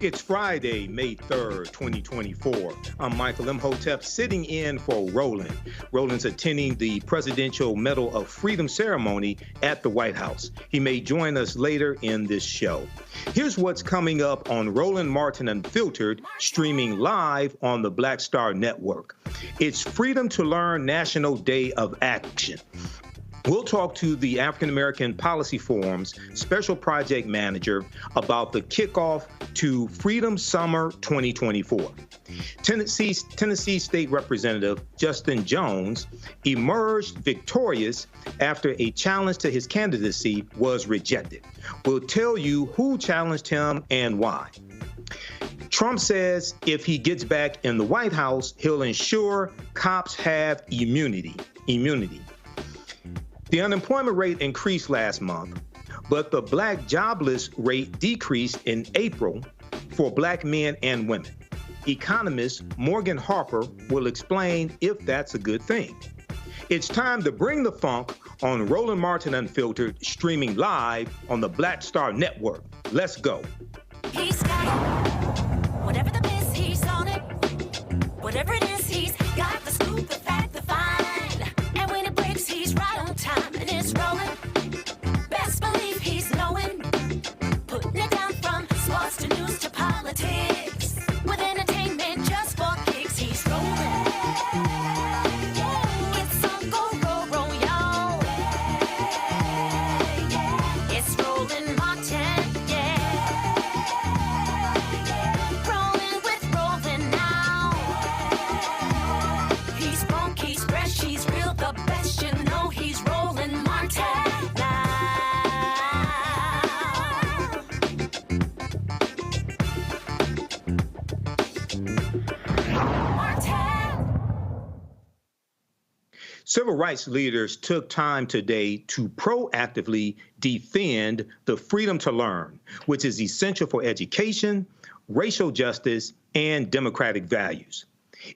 It's Friday, May 3rd, 2024. I'm Michael Imhotep, sitting in for Roland. Roland's attending the Presidential Medal of Freedom ceremony at the White House. He may join us later in this show. Here's what's coming up on Roland Martin Unfiltered, streaming live on the Black Star Network. It's Freedom to Learn National Day of Action. We'll talk to the African American Policy Forum's Special Project Manager about the kickoff to Freedom Summer 2024. Tennessee State Representative Justin Jones emerged victorious after a challenge to his candidacy was rejected. We'll tell you who challenged him and why. Trump says if he gets back in the White House, he'll ensure cops have immunity. The unemployment rate increased last month, but the black jobless rate decreased in April for black men and women. Economist Morgan Harper will explain if that's a good thing. It's time to bring the funk on Roland Martin Unfiltered, streaming live on the Black Star Network. Let's go. He's got it. Whatever the biz, he's on it. Whatever it is, he's got the scoop, the fact, the find. And when it breaks, he's right on time and it's rolling. Best believe he's knowing. Putting it down from sports to news to politics. With entertainment just for kicks, he's rolling. It's on go, y'all. It's Roland Martin, yeah. Rolling with Roland now. He's funk, he's fresh, he's real, the best, you know he's Roland Martin now. Civil rights leaders took time today to proactively defend the freedom to learn, which is essential for education, racial justice, and democratic values.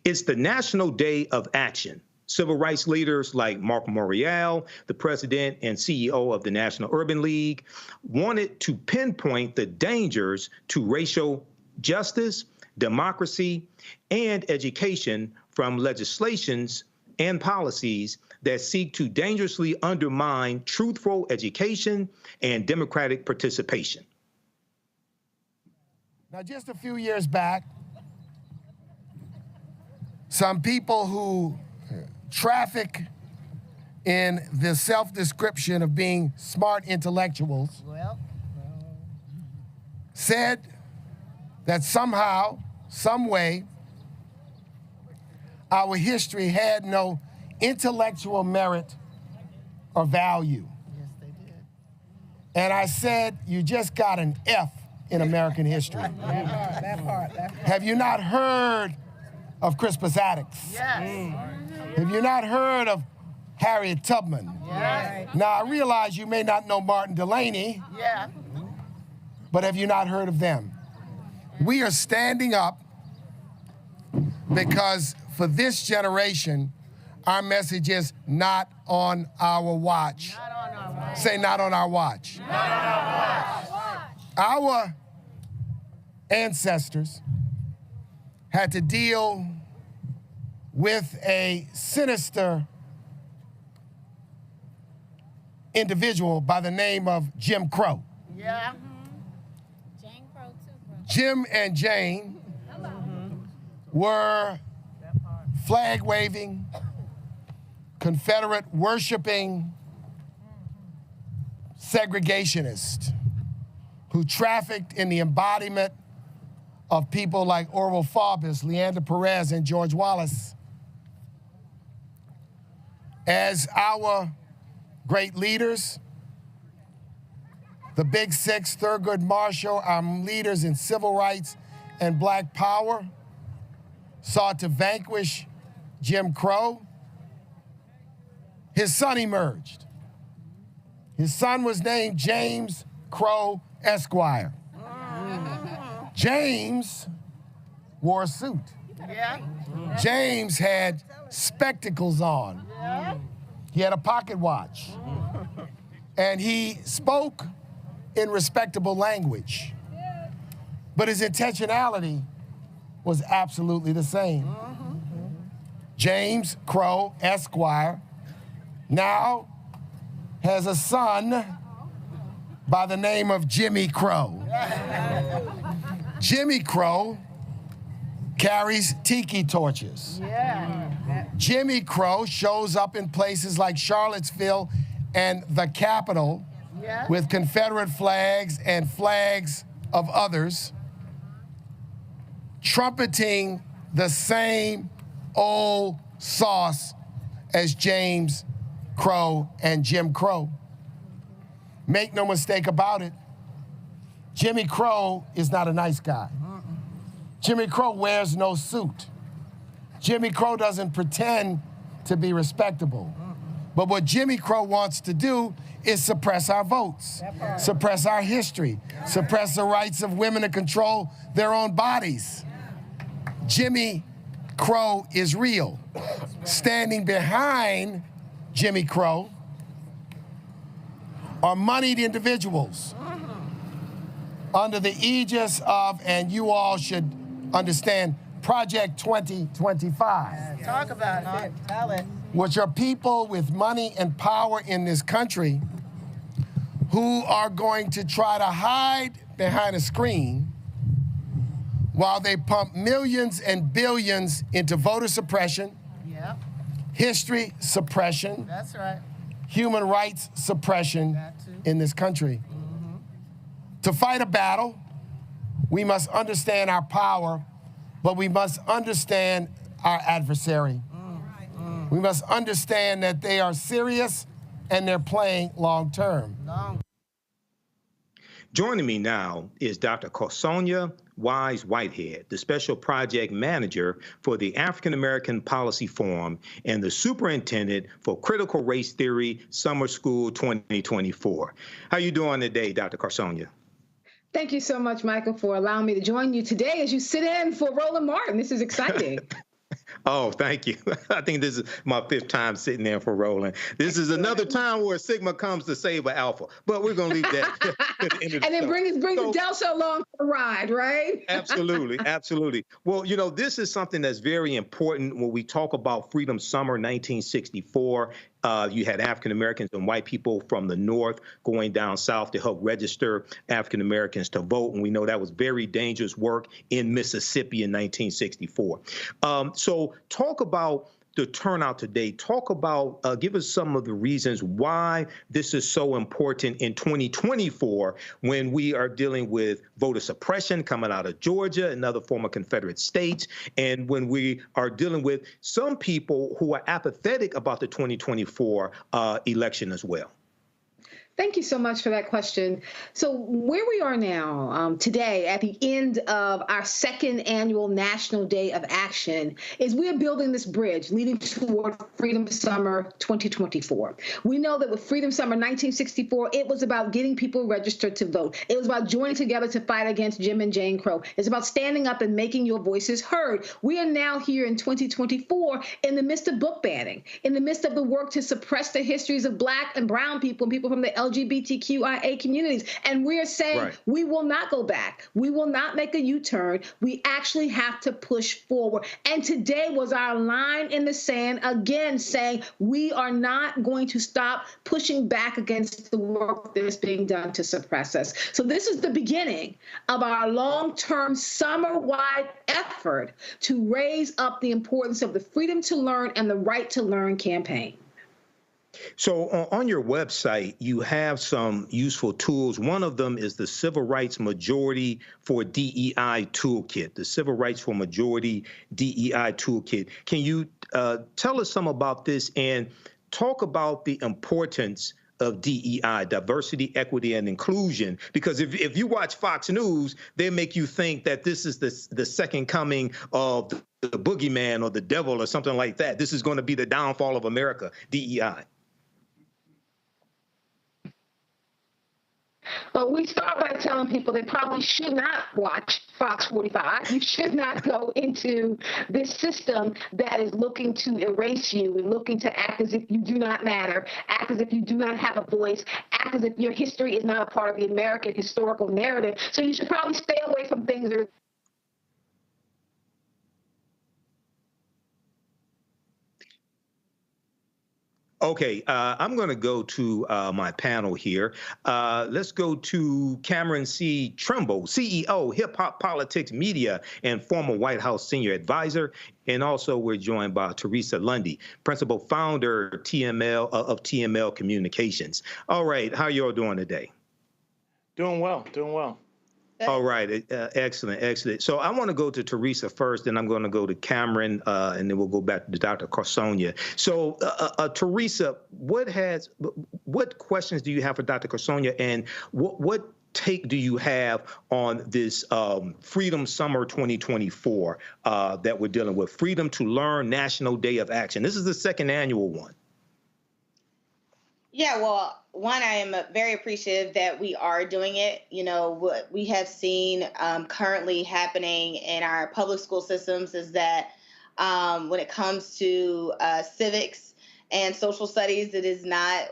It's the National Day of Action. Civil rights leaders like Mark Morial, the president and CEO of the National Urban League, wanted to pinpoint the dangers to racial justice, democracy, and education from legislations and policies that seek to dangerously undermine truthful education and democratic participation. Now, just a few years back, some people who traffic in the self-description of being smart intellectuals said that somehow, some way, our history had no intellectual merit or value. Yes, they did. And I said, you just got an F in American history. That part. Have you not heard of Crispus Attucks? Yes. Have you not heard of Harriet Tubman? Yes. Now, I realize you may not know Martin Delany, Yeah. but have you not heard of them? We are standing up because for this generation, our message is not on our watch. Not on our watch. Say not on our watch. Not on our watch. Our ancestors had to deal with a sinister individual by the name of Jim Crow. Yeah. Jane Crow too, bro. Jim and Jane were flag-waving, Confederate worshiping segregationists who trafficked in the embodiment of people like Orwell Faubus, Leander Perez, and George Wallace. As our great leaders, the Big Six, Thurgood Marshall, our leaders in civil rights and black power, sought to vanquish Jim Crow, his son emerged. His son was named James Crow Esquire. James wore a suit. James had spectacles on. He had a pocket watch. And he spoke in respectable language. But his intentionality was absolutely the same. James Crow Esquire now has a son by the name of Jimmy Crow. Jimmy Crow carries tiki torches. Jimmy Crow shows up in places like Charlottesville and the Capitol with Confederate flags and flags of others, trumpeting the same old sauce as James Crow and Jim Crow. Make no mistake about it, Jimmy Crow is not a nice guy. Jimmy Crow wears no suit. Jimmy Crow doesn't pretend to be respectable. But what Jimmy Crow wants to do is suppress our votes, suppress our history, suppress the rights of women to control their own bodies. Jimmy Crow is real. Standing behind Jimmy Crow are moneyed individuals under the aegis of, and you all should understand, Project 2025. Talk about it. Tell it. Which are people with money and power in this country who are going to try to hide behind a screen while they pump millions and billions into voter suppression, history suppression, That's right. human rights suppression That too. in this country. To fight a battle, we must understand our power, but we must understand our adversary. We must understand that they are serious and they're playing long term. Joining me now is Dr. Corsonia Wise Whitehead, the Special Project Manager for the African American Policy Forum and the Superintendent for Critical Race Theory Summer School 2024. How you doing today, Dr. Corsonia? Thank you so much, Michael, for allowing me to join you today as you sit in for Roland Martin. This is exciting. Oh, thank you. I think this is my 5th time sitting there for Roland. This is another time where Sigma comes to save an Alpha, but we're going to leave that to the end of the And then show. bring the Delta along for the ride, right? Absolutely, absolutely. Well, you know, this is something that's very important when we talk about Freedom Summer 1964. You had African Americans and white people from the North going down south to help register African Americans to vote. And we know that was very dangerous work in Mississippi in 1964. So talk about the turnout today. Talk about, give us some of the reasons why this is so important in 2024 when we are dealing with voter suppression coming out of Georgia and other former Confederate states, and when we are dealing with some people who are apathetic about the 2024 election as well. Thank you so much for that question. So where we are now today at the end of our 2nd annual National Day of Action is we are building this bridge leading toward Freedom Summer 2024. We know that with Freedom Summer 1964, it was about getting people registered to vote. It was about joining together to fight against Jim and Jane Crow. It's about standing up and making your voices heard. We are now here in 2024 in the midst of book banning, in the midst of the work to suppress the histories of Black and brown people and people from the LGBTQIA communities. And we're saying we will not go back. We will not make a U-turn. We actually have to push forward. And today was our line in the sand, again, saying we are not going to stop pushing back against the work that's being done to suppress us. So this is the beginning of our long-term summer-wide effort to raise up the importance of the Freedom to Learn and the Right to Learn campaign. So on your website, you have some useful tools. One of them is the Civil Rights Majority for DEI Toolkit, the Civil Rights for Majority DEI Toolkit. Can you tell us some about this and talk about the importance of DEI, diversity, equity, and inclusion? Because if you watch Fox News, they make you think that this is the second coming of boogeyman or the devil or something like that. This is going to be the downfall of America, DEI. Well, we start by telling people they probably should not watch Fox 45. You should not go into this system that is looking to erase you and looking to act as if you do not matter, act as if you do not have a voice, act as if your history is not a part of the American historical narrative. So you should probably stay away from things that are Okay, I'm going to go to my panel here. Let's go to Cameron C. Trimble, CEO, Hip Hop Politics Media, and former White House senior advisor. And also we're joined by Teresa Lundy, principal founder of TML Communications. All right, how you all doing today? Doing well, doing well. All right, excellent. So I want to go to Teresa first, then I'm going to go to Cameron, and then we'll go back to Dr. Carsonia. So, Teresa, what questions do you have for Dr. Carsonia, and what take do you have on this Freedom Summer 2024 that we're dealing with? Freedom to Learn National Day of Action. This is the second annual one. Yeah, well, one, I am very appreciative that we are doing it. You know, what we have seen currently happening in our public school systems is that when it comes to civics and social studies, it is not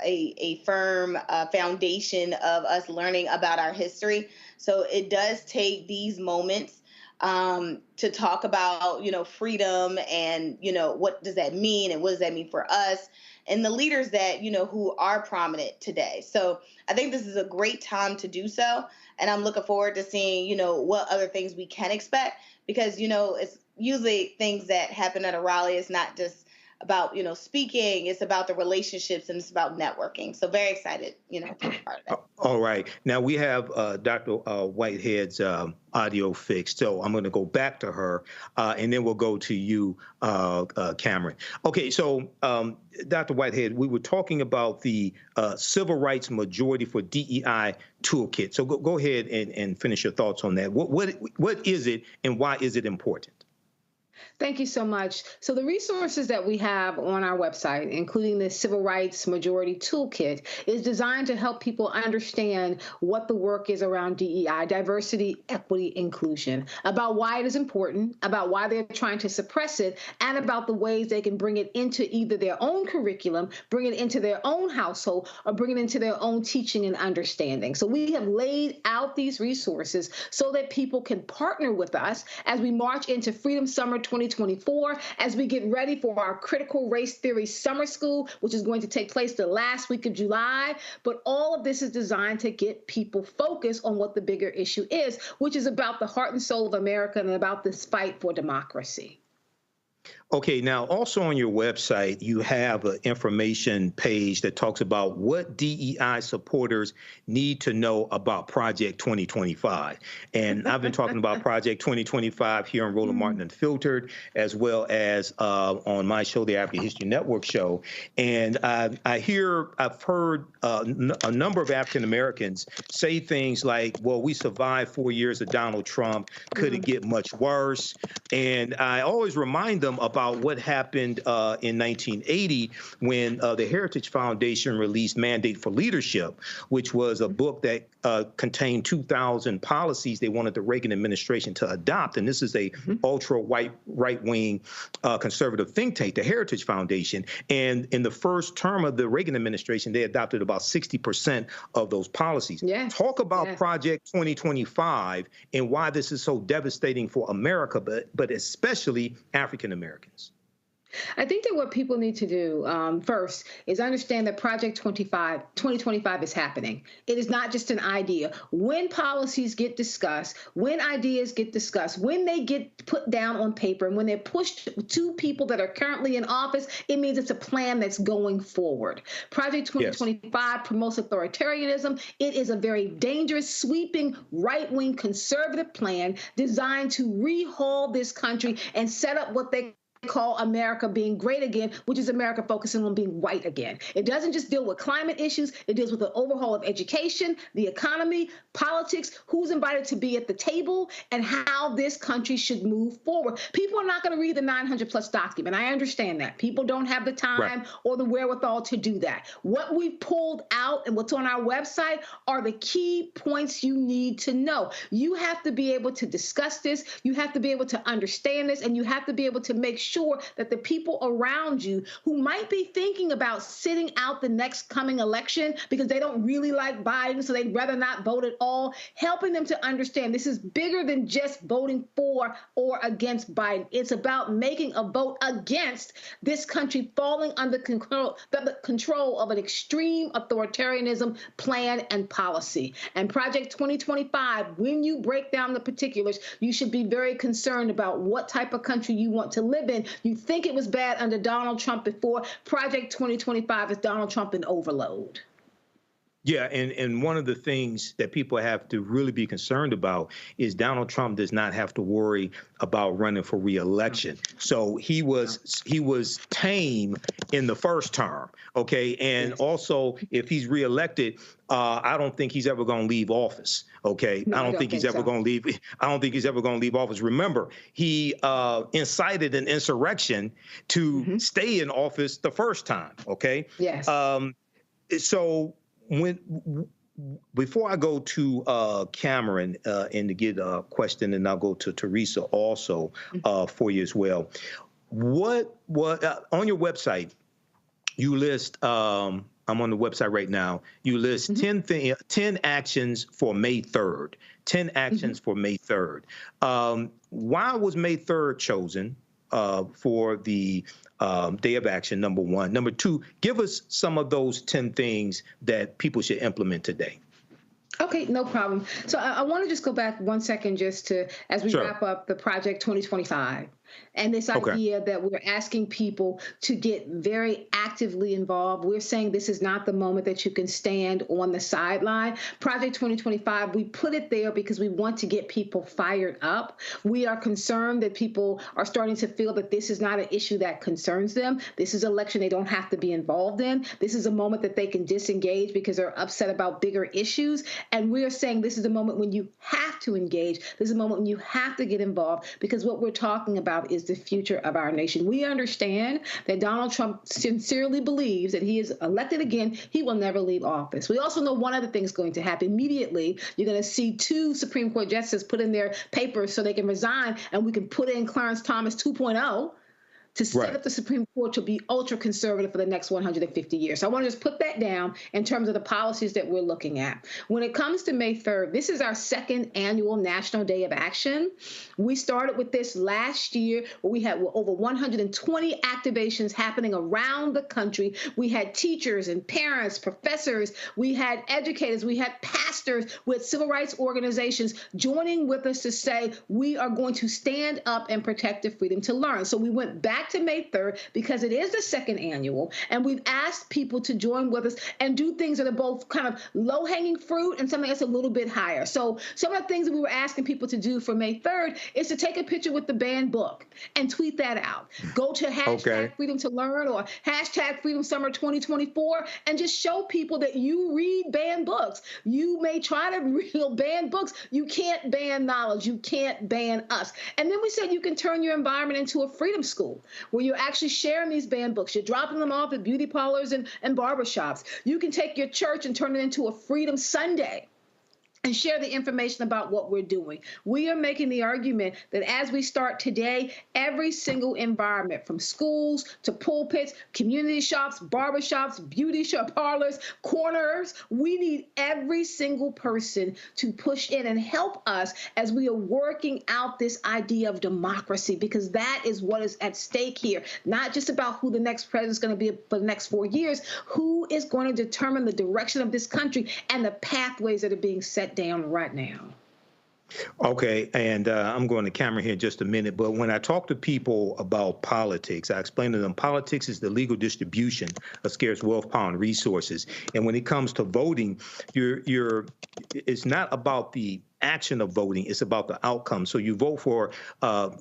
a firm foundation of us learning about our history. So it does take these moments to talk about, freedom and, what does that mean and what does that mean for us and the leaders that, who are prominent today. So I think this is a great time to do so. And I'm looking forward to seeing, what other things we can expect because, it's usually things that happen at a rally. It's not just about, speaking, it's about the relationships and it's about networking. So very excited, to be part of that. All right. Now we have Dr. Whitehead's audio fixed. So I'm going to go back to her and then we'll go to you, Cameron. Okay. So Dr. Whitehead, we were talking about the Civil Rights Majority for DEI Toolkit. So go ahead and finish your thoughts on that. What is it and why is it important? Thank you so much. So the resources that we have on our website, including the Civil Rights Majority Toolkit, is designed to help people understand what the work is around DEI, diversity, equity, inclusion, about why it is important, about why they're trying to suppress it, and about the ways they can bring it into either their own curriculum, bring it into their own household, or bring it into their own teaching and understanding. So we have laid out these resources so that people can partner with us as we march into Freedom Summer 2024, as we get ready for our Critical Race Theory Summer School, which is going to take place the last week of July. But all of this is designed to get people focused on what the bigger issue is, which is about the heart and soul of America and about this fight for democracy. Okay, now also on your website, you have an information page that talks about what DEI supporters need to know about Project 2025. And I've been talking about Project 2025 here on Roland Martin Unfiltered, as well as on my show, the African History Network show. And I've heard a number of African Americans say things like, well, we survived 4 years of Donald Trump. Could it get much worse? And I always remind them about what happened in 1980 when the Heritage Foundation released Mandate for Leadership, which was a book that contained 2,000 policies they wanted the Reagan administration to adopt. And this is a ultra-white, right-wing conservative think tank, the Heritage Foundation. And in the first term of the Reagan administration, they adopted about 60% of those policies. Yeah. Talk about Project 2025 and why this is so devastating for America, but especially African Americans. I think that what people need to do first is understand that Project 2025 is happening. It is not just an idea. When policies get discussed, when ideas get discussed, when they get put down on paper, and when they're pushed to people that are currently in office, it means it's a plan that's going forward. Project 2025 promotes authoritarianism. It is a very dangerous, sweeping, right-wing conservative plan designed to rehaul this country and set up what they call America being great again, which is America focusing on being white again. It doesn't just deal with climate issues. It deals with the overhaul of education, the economy, politics, who's invited to be at the table, and how this country should move forward. People are not going to read the 900-plus document. I understand that. People don't have the time or the wherewithal to do that. What we've pulled out and what's on our website are the key points you need to know. You have to be able to discuss this. You have to be able to understand this, and you have to be able to make sure that the people around you who might be thinking about sitting out the next coming election because they don't really like Biden, so they'd rather not vote at all, helping them to understand this is bigger than just voting for or against Biden. It's about making a vote against this country falling under the control of an extreme authoritarianism plan and policy. And Project 2025, when you break down the particulars, you should be very concerned about what type of country you want to live in. You think it was bad under Donald Trump before. Project 2025 is Donald Trump in overload. Yeah, and one of the things that people have to really be concerned about is Donald Trump does not have to worry about running for re-election. So he was tame in the first term, okay? And also, if he's reelected, I don't think he's ever going to leave office. Okay, No, I don't think he's ever going to leave. I don't think he's ever going to leave office. Remember, he incited an insurrection to stay in office the first time. Okay. Yes. So before I go to Cameron and to get a question, and I'll go to Teresa also for you as well. What on your website you list? I'm on the website right now. You list 10 actions for May 3rd. 10 actions for May 3rd. Why was May 3rd chosen for the day of action, number one? Number two, give us some of those 10 things that people should implement today. Okay, no problem. So I want to just go back 1 second just to, as we wrap up the Project 2025. And this idea that we're asking people to get very actively involved. We're saying this is not the moment that you can stand on the sideline. Project 2025, we put it there because we want to get people fired up. We are concerned that people are starting to feel that this is not an issue that concerns them. This is an election they don't have to be involved in. This is a moment that they can disengage because they're upset about bigger issues. And we're saying this is a moment when you have to engage. This is a moment when you have to get involved, because what we're talking about is the future of our nation. We understand that Donald Trump sincerely believes that he is elected again, he will never leave office. We also know one other thing is going to happen. Immediately, you're going to see 2 Supreme Court justices put in their papers so they can resign, and we can put in Clarence Thomas 2.0 to set up the Supreme Court to be ultra-conservative for the next 150 years. So I want to just put that down in terms of the policies that we're looking at. When it comes to May 3rd, this is our 2nd annual National Day of Action. We started with this last year, where we had over 120 activations happening around the country. We had teachers and parents, professors, we had educators, we had pastors with civil rights organizations joining with us to say we are going to stand up and protect the freedom to learn. So we went back to May 3rd because it is the 2nd annual, and we've asked people to join with us and do things that are both kind of low-hanging fruit and something that's a little bit higher. So some of the things that we were asking people to do for May 3rd is to take a picture with the banned book and tweet that out. Go to hashtag Freedom to Learn or hashtag Freedom Summer 2024 and just show people that you read banned books. You may try to read banned books. You can't ban knowledge. You can't ban us. And then we said you can turn your environment into a freedom school, where you're actually sharing these banned books. You're dropping them off at beauty parlors and barbershops. You can take your church and turn it into a Freedom Sunday and share the information about what we're doing. We are making the argument that as we start today, every single environment, from schools to pulpits, community shops, barbershops, beauty shop parlors, corners, we need every single person to push in and help us as we are working out this idea of democracy, because that is what is at stake here. Not just about who the next president is going to be for the next 4 years, who is going to determine the direction of this country and the pathways that are being set down right now. Okay, and I'm going to Cameron here in just a minute, but when I talk to people about politics, I explain to them politics is the legal distribution of scarce wealth, power, and resources. And when it comes to voting, it's not about the action of voting. It's about the outcome. So you vote for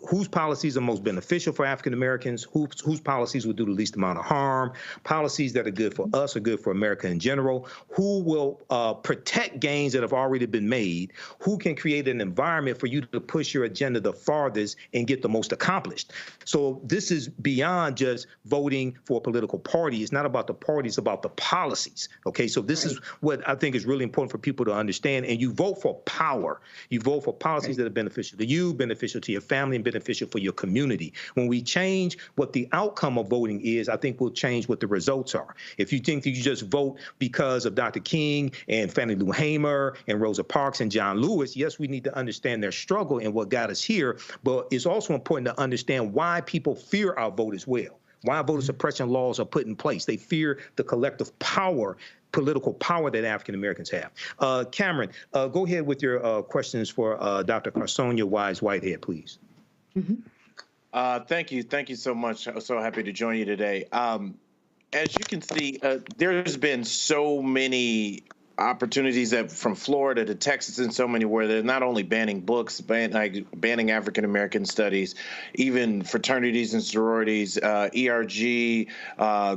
whose policies are most beneficial for African Americans, whose policies will do the least amount of harm, policies that are good for us or good for America in general, who will protect gains that have already been made, who can create an environment for you to push your agenda the farthest and get the most accomplished. So this is beyond just voting for a political party. It's not about the party, it's about the policies. Okay, so this is what I think is really important for people to understand. And you vote for power. You vote for policies that are beneficial to you, beneficial to your family, and beneficial for your community. When we change what the outcome of voting is, I think we'll change what the results are. If you think that you just vote because of Dr. King and Fannie Lou Hamer and Rosa Parks and John Lewis, yes, we need to understand their struggle and what got us here, but it's also important to understand why people fear our vote as well. Why voter suppression laws are put in place. They fear the collective power, political power that African Americans have. Cameron, go ahead with your questions for Dr. Carsonia Wise-Whitehead, please. Thank you. Thank you so much. I'm so happy to join you today. As you can see, there's been so many opportunities from Florida to Texas and so many where they're not only banning books, banning African American studies, even fraternities and sororities, ERG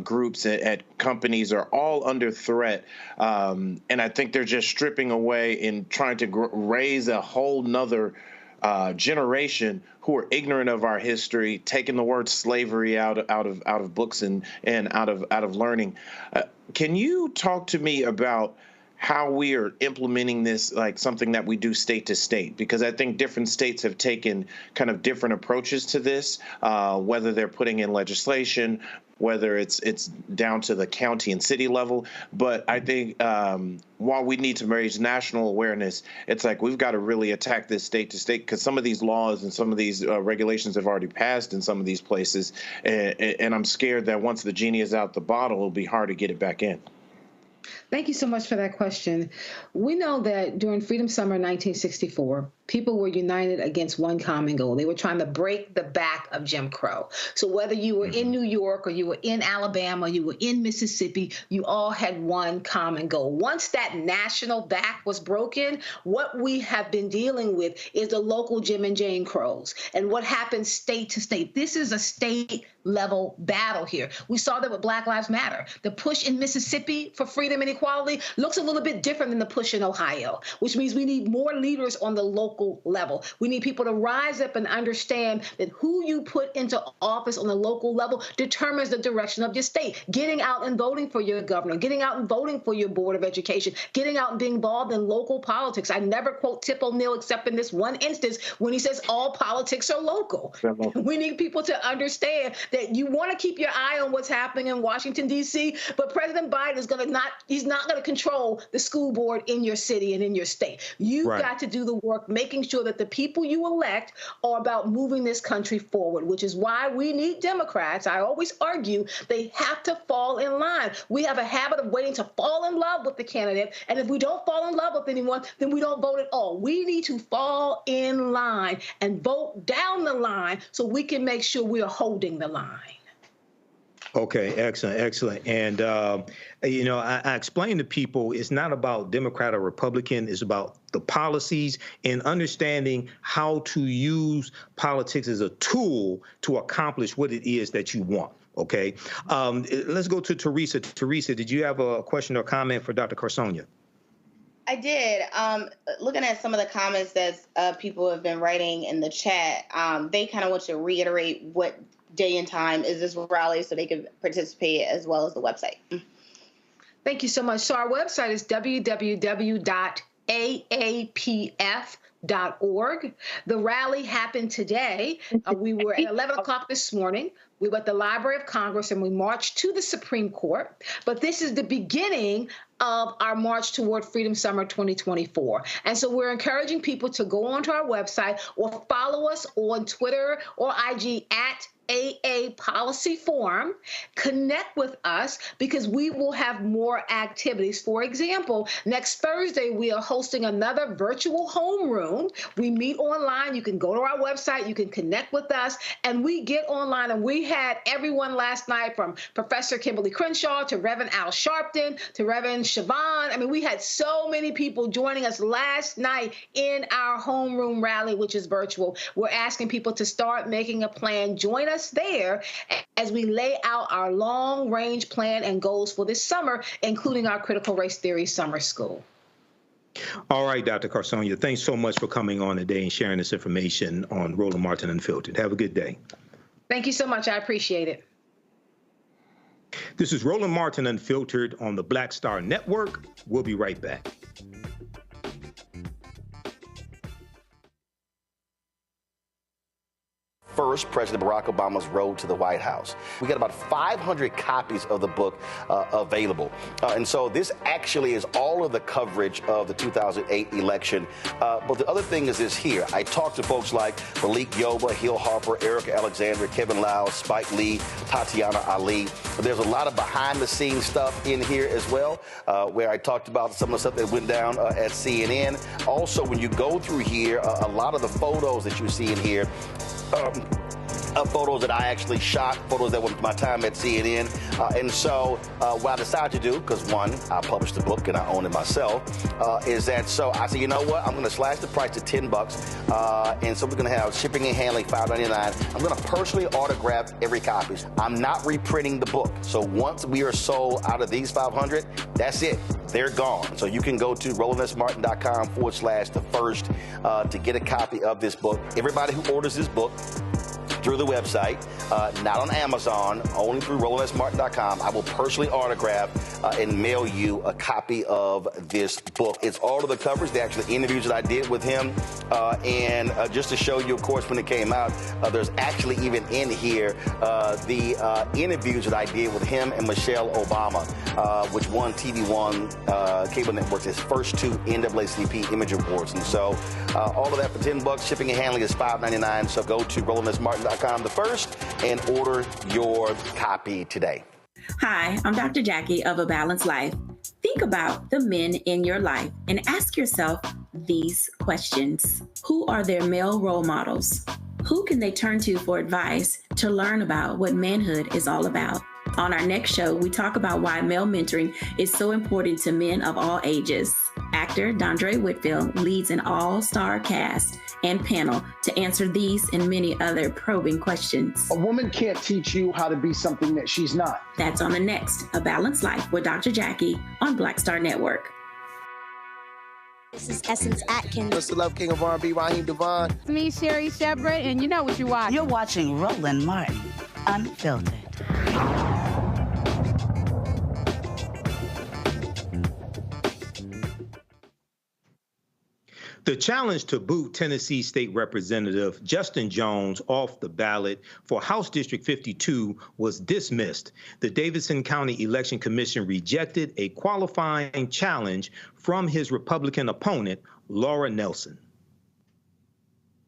groups at companies are all under threat. And I think they're just stripping away and trying to raise a whole nother generation who are ignorant of our history, taking the word slavery out of books and out of learning. Can you talk to me about how we are implementing this like something that we do state to state? Because I think different states have taken kind of different approaches to this, whether they're putting in legislation, whether it's down to the county and city level. But I think while we need to raise national awareness, it's like we've got to really attack this state to state, because some of these laws and some of these regulations have already passed in some of these places. And I'm scared that once the genie is out the bottle, it'll be hard to get it back in. Thank you so much for that question. We know that during Freedom Summer 1964, people were united against one common goal. They were trying to break the back of Jim Crow. So whether you were in New York or you were in Alabama, you were in Mississippi, you all had one common goal. Once that national back was broken, what we have been dealing with is the local Jim and Jane Crows and what happens state to state. This is a state level battle here. We saw that with Black Lives Matter. The push in Mississippi for freedom and equality looks a little bit different than the push in Ohio, which means we need more leaders on the local level. We need people to rise up and understand that who you put into office on the local level determines the direction of your state. Getting out and voting for your governor, getting out and voting for your board of education, getting out and being involved in local politics. I never quote Tip O'Neill except in this one instance when he says all politics are local. We need people to understand that you want to keep your eye on what's happening in Washington, D.C., but President Biden is he's not going to control the school board in your city and in your state. You've got to do the work, making sure that the people you elect are about moving this country forward, which is why we need Democrats. I always argue they have to fall in line. We have a habit of waiting to fall in love with the candidate, and if we don't fall in love with anyone, then we don't vote at all. We need to fall in line and vote down the line so we can make sure we are holding the line. Okay, excellent, excellent. And, I explain to people it's not about Democrat or Republican. It's about the policies and understanding how to use politics as a tool to accomplish what it is that you want. Okay, let's go to Teresa. Teresa, did you have a question or comment for Dr. Carsonia? I did. Looking at some of the comments that people have been writing in the chat, they kind of want to reiterate what day and time is this rally so they can participate, as well as the website. Thank you so much. So our website is www.aapf.org. The rally happened today. We were at 11 o'clock this morning. We were at the Library of Congress and we marched to the Supreme Court. But this is the beginning of our march toward Freedom Summer 2024. And so we're encouraging people to go onto our website or follow us on Twitter or IG at AA Policy Forum. Connect with us because we will have more activities. For example, next Thursday, we are hosting another virtual homeroom. We meet online. You can go to our website. You can connect with us. And we get online. And we had everyone last night from Professor Kimberly Crenshaw to Reverend Al Sharpton to Reverend Siobhan. I mean, we had so many people joining us last night in our homeroom rally, which is virtual. We're asking people to start making a plan. Join us there as we lay out our long-range plan and goals for this summer, including our critical race theory summer school. All right, Dr. Carsonia, thanks so much for coming on today and sharing this information on Roland Martin Unfiltered. Have a good day. Thank you so much. I appreciate it. This is Roland Martin Unfiltered on the Black Star Network. We'll be right back. First, President Barack Obama's road to the White House. We got about 500 copies of the book available. And so this actually is all of the coverage of the 2008 election. But the other thing is this here. I talked to folks like Malik Yoba, Hill Harper, Erica Alexander, Kevin Lau, Spike Lee, Tatiana Ali. But there's a lot of behind-the-scenes stuff in here as well, where I talked about some of the stuff that went down at CNN. Also, when you go through here, a lot of the photos that you see in here, photos that I actually shot, photos that were my time at CNN. And so what I decided to do, because one, I published the book and I own it myself, is that so I said, you know what, I'm going to slash the price to $10. And so we're going to have shipping and handling, $5.99. I'm going to personally autograph every copy. I'm not reprinting the book. So once we are sold out of these 500, that's it. They're gone. So you can go to RolandSMartin.com/the-first to get a copy of this book. Everybody who orders this book through the website, not on Amazon, only through RolandSMartin.com, I will personally autograph and mail you a copy of this book. It's all of the coverage, the actual interviews that I did with him. And just to show you, of course, when it came out, there's actually even in here the interviews that I did with him and Michelle Obama, which won TV One cable networks its first 2 NAACP Image Awards. And so all of that for $10. Shipping and handling is $5.99. So go to RolandSMartin.com the first and order your copy today. Hi, I'm Dr. Jackie of A Balanced Life. Think about the men in your life and ask yourself these questions. Who are their male role models? Who can they turn to for advice to learn about what manhood is all about? On our next show, we talk about why male mentoring is so important to men of all ages. Actor Dondre Whitfield leads an all-star cast and panel to answer these and many other probing questions. A woman can't teach you how to be something that she's not. That's on the next A Balanced Life with Dr. Jackie on Black Star Network. This is Essence Atkins. It's the Love King of R&B, Raheem Devon. It's me, Sherry Shepherd, and you know what you watch. You're watching Roland Martin Unfiltered. The challenge to boot Tennessee State Representative Justin Jones off the ballot for House District 52 was dismissed. The Davidson County Election Commission rejected a qualifying challenge from his Republican opponent, Laura Nelson.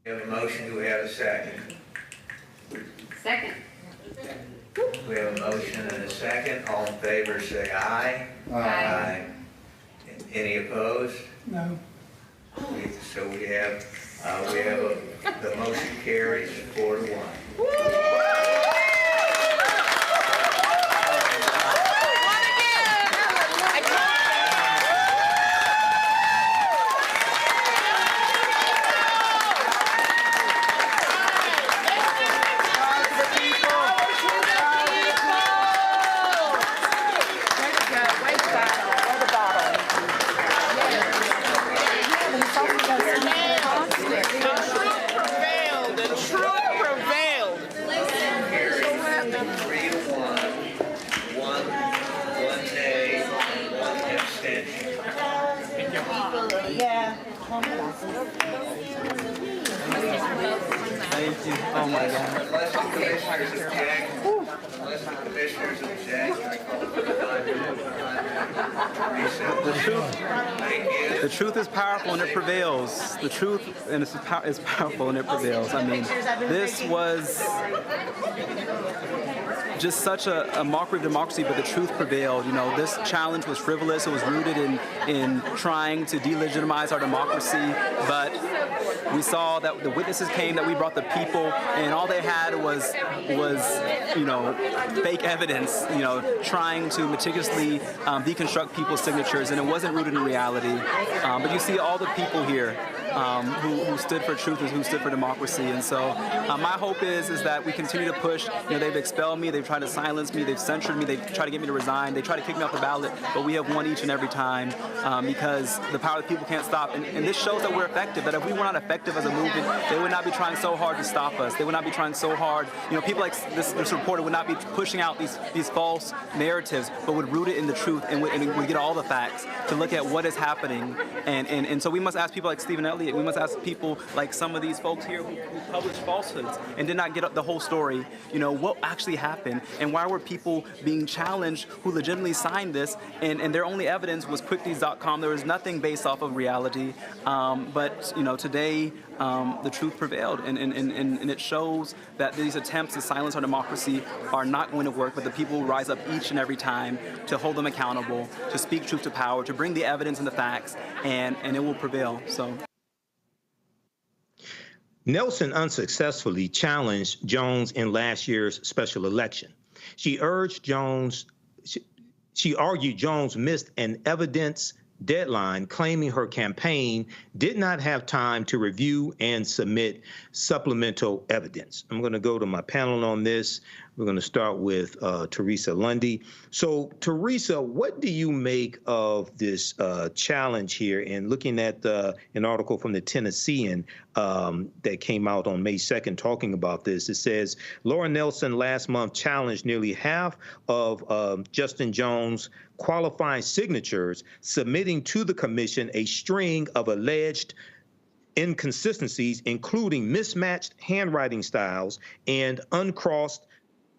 We have a motion. Do we have a second? Second. We have a motion and a second. All in favor say aye. Aye. Any opposed? No. So we have the motion carries 4-1. Thank you. Oh my God. Unless the commissioners object, I call for the 5-minute The truth is powerful and it prevails. The truth is powerful and it prevails. I mean, this was just such a mockery of democracy, but the truth prevailed. You know, this challenge was frivolous. It was rooted in trying to delegitimize our democracy, but we saw that the witnesses came, that we brought the people, and all they had was you know, fake evidence, you know, trying to meticulously deconstruct people's signatures, and it wasn't rooted in reality. But you see all the people here who stood for truth and who stood for democracy. And so my hope is that we continue to push. You know, they've expelled me, they've tried to silence me, they've censured me, they've tried to get me to resign, they try to kick me off the ballot, but we have won each and every time because the power of the people can't stop. And this shows that we're effective, that if we were not effective as a movement, they would not be trying so hard to stop us. They would not be trying so hard. You know, people like this reporter would not be pushing out these false narratives, but would root it in the truth and would get all the facts to look at what is happening. And so we must ask people like Stephen Elliott, we must ask people like some of these folks here who published falsehoods and did not get up the whole story, you know, what actually happened and why were people being challenged who legitimately signed this, and their only evidence was quickdeeds.com. There was nothing based off of reality, but you know, today the truth prevailed, and it shows that these attempts to silence our democracy are not going to work, but the people will rise up each and every time to hold them accountable, to speak truth to power, to bring the evidence and the facts, and it will prevail. So. Nelson unsuccessfully challenged Jones in last year's special election. She argued Jones missed an evidence deadline, claiming her campaign did not have time to review and submit supplemental evidence. I'm going to go to my panel on this. We're going to start with Teresa Lundy. So, Teresa, what do you make of this challenge here? And looking at an article from the Tennessean that came out on May 2nd talking about this, it says, Laura Nelson last month challenged nearly half of Justin Jones' qualifying signatures, submitting to the commission a string of alleged inconsistencies, including mismatched handwriting styles and uncrossed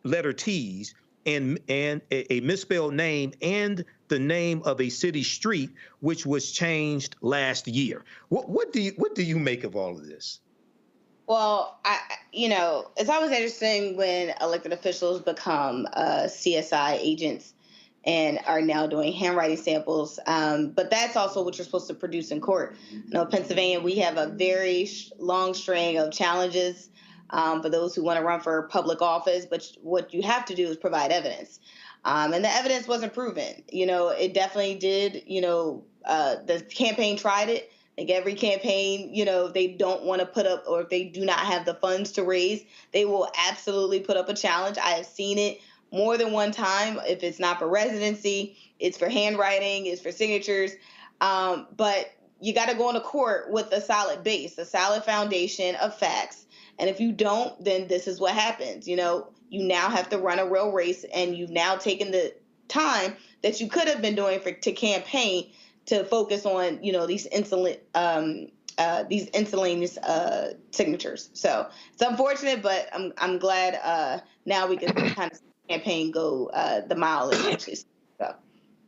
letter T's and a misspelled name and the name of a city street, which was changed last year. What do you make of all of this? Well, you know, it's always interesting when elected officials become CSI agents and are now doing handwriting samples. But that's also what you're supposed to produce in court. You know, Pennsylvania, we have a very long string of challenges for those who want to run for public office. But what you have to do is provide evidence. And the evidence wasn't proven. You know, it definitely did. You know, the campaign tried it. Like every campaign, you know, if they don't want to put up, or if they do not have the funds to raise, they will absolutely put up a challenge. I have seen it more than one time. If it's not for residency, it's for handwriting, it's for signatures. But you got to go into court with a solid base, a solid foundation of facts. And if you don't, then this is what happens. You know, you now have to run a real race, and you've now taken the time that you could have been doing to campaign to focus on, you know, these miscellaneous signatures. So it's unfortunate, but I'm glad now we can kind of campaign go the mile essentially. So.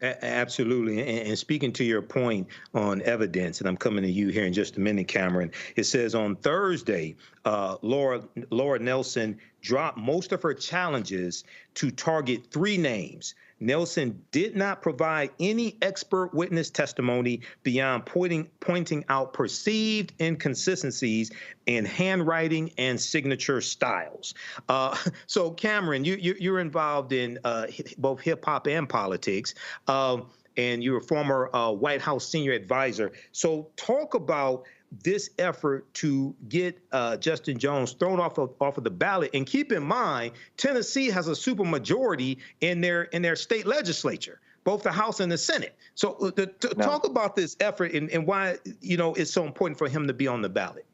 Absolutely. And speaking to your point on evidence, and I'm coming to you here in just a minute, Cameron, it says on Thursday, Laura Nelson dropped most of her challenges to target 3 names. Nelson did not provide any expert witness testimony beyond pointing out perceived inconsistencies in handwriting and signature styles. So, Cameron, you're involved in both hip hop and politics, and you're a former White House senior advisor. So, talk about this effort to get Justin Jones thrown off of the ballot, and keep in mind, Tennessee has a supermajority in their state legislature, both the House and the Senate. So talk about this effort and why, you know, it's so important for him to be on the ballot.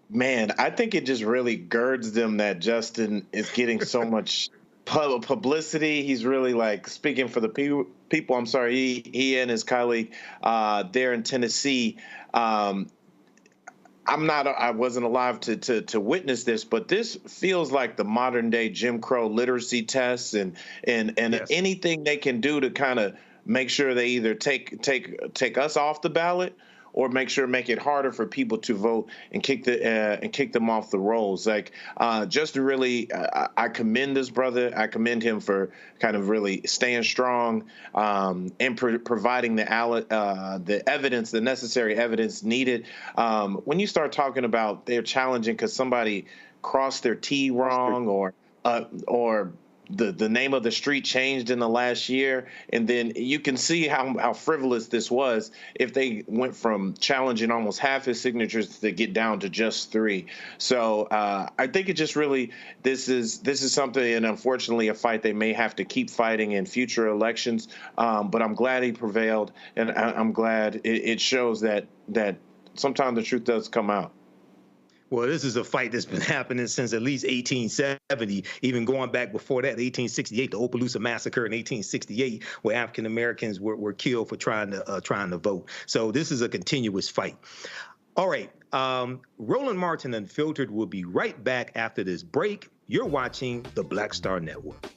Man, I think it just really girds them that Justin is getting so much publicity. He's really like speaking for the people. I'm sorry, he and his colleague there in Tennessee. I wasn't alive to witness this, but this feels like the modern day Jim Crow literacy tests and yes. Anything they can do to kind of make sure they either take us off the ballot or make it harder for people to vote and kick them off the rolls. Like, just to really, I commend this brother. I commend him for kind of really staying strong and providing the evidence, the necessary evidence needed. When you start talking about they're challenging because somebody crossed their T wrong, or the name of the street changed in the last year, and then you can see how frivolous this was if they went from challenging almost half his signatures to get down to just 3. So I think it just really, this is something, and unfortunately a fight they may have to keep fighting in future elections. But I'm glad he prevailed, and I'm glad it shows that sometimes the truth does come out. Well, this is a fight that's been happening since at least 1870, even going back before that, 1868, the Opelousas Massacre in 1868, where African Americans were killed for trying to vote. So this is a continuous fight. All right, Roland Martin Unfiltered will be right back after this break. You're watching the Black Star Network.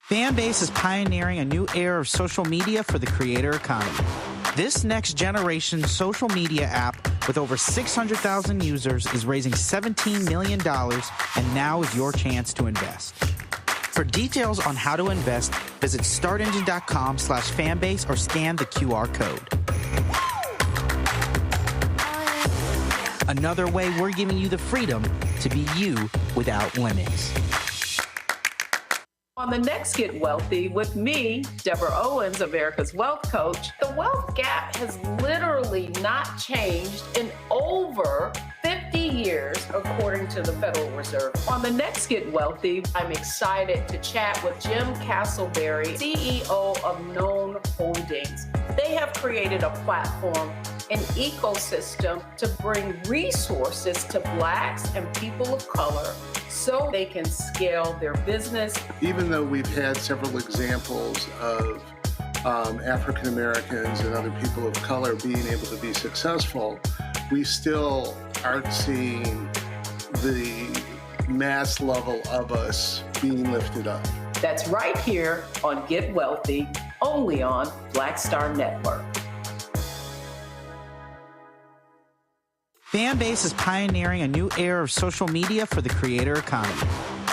Fanbase is pioneering a new era of social media for the creator economy. This next generation social media app with over 600,000 users is raising $17 million, and now is your chance to invest. For details on how to invest, visit startengine.com/fanbase or scan the QR code. Another way we're giving you the freedom to be you without limits. On the next Get Wealthy with me, Deborah Owens, America's Wealth Coach, the wealth gap has literally not changed in over 50 years, according to the Federal Reserve. On the next Get Wealthy, I'm excited to chat with Jim Castleberry, CEO of Known Holdings. They have created a platform, an ecosystem to bring resources to Blacks and people of color so they can scale their business. Even though we've had several examples of African Americans and other people of color being able to be successful, we still aren't seeing the mass level of us being lifted up. That's right here on Get Wealthy, only on Black Star Network. Fanbase is pioneering a new era of social media for the creator economy.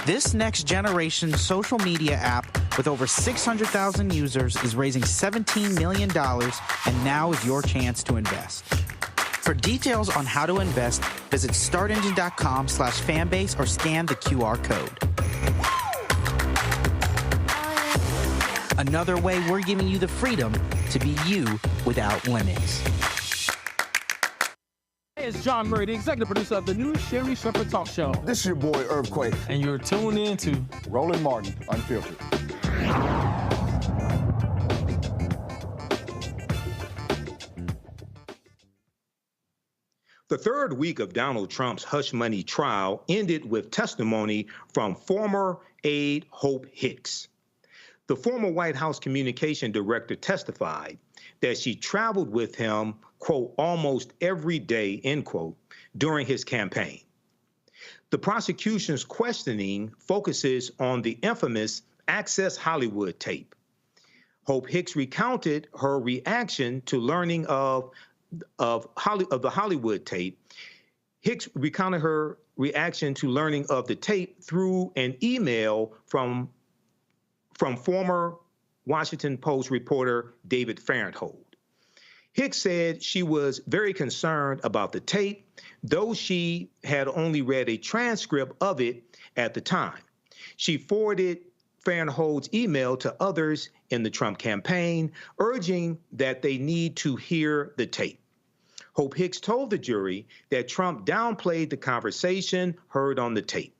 This next generation social media app with over 600,000 users is raising $17 million, and now is your chance to invest. For details on how to invest, visit startengine.com/fanbase or scan the QR code. Another way we're giving you the freedom to be you without limits. Hey, it's John Murray, the executive producer of the new Sherry Shepherd Talk Show. This is your boy, Earthquake. And you're tuned in to Roland Martin Unfiltered. The third week of Donald Trump's hush money trial ended with testimony from former aide Hope Hicks. The former White House communication director testified that she traveled with him, quote, almost every day, end quote, during his campaign. The prosecution's questioning focuses on the infamous Access Hollywood tape. Hope Hicks recounted her reaction to learning of the Hollywood tape. Hicks recounted her reaction to learning of the tape through an email from former Washington Post reporter David Farenthold. Hicks said she was very concerned about the tape, though she had only read a transcript of it at the time. She forwarded Farenthold's email to others in the Trump campaign, urging that they need to hear the tape. Hope Hicks told the jury that Trump downplayed the conversation heard on the tape.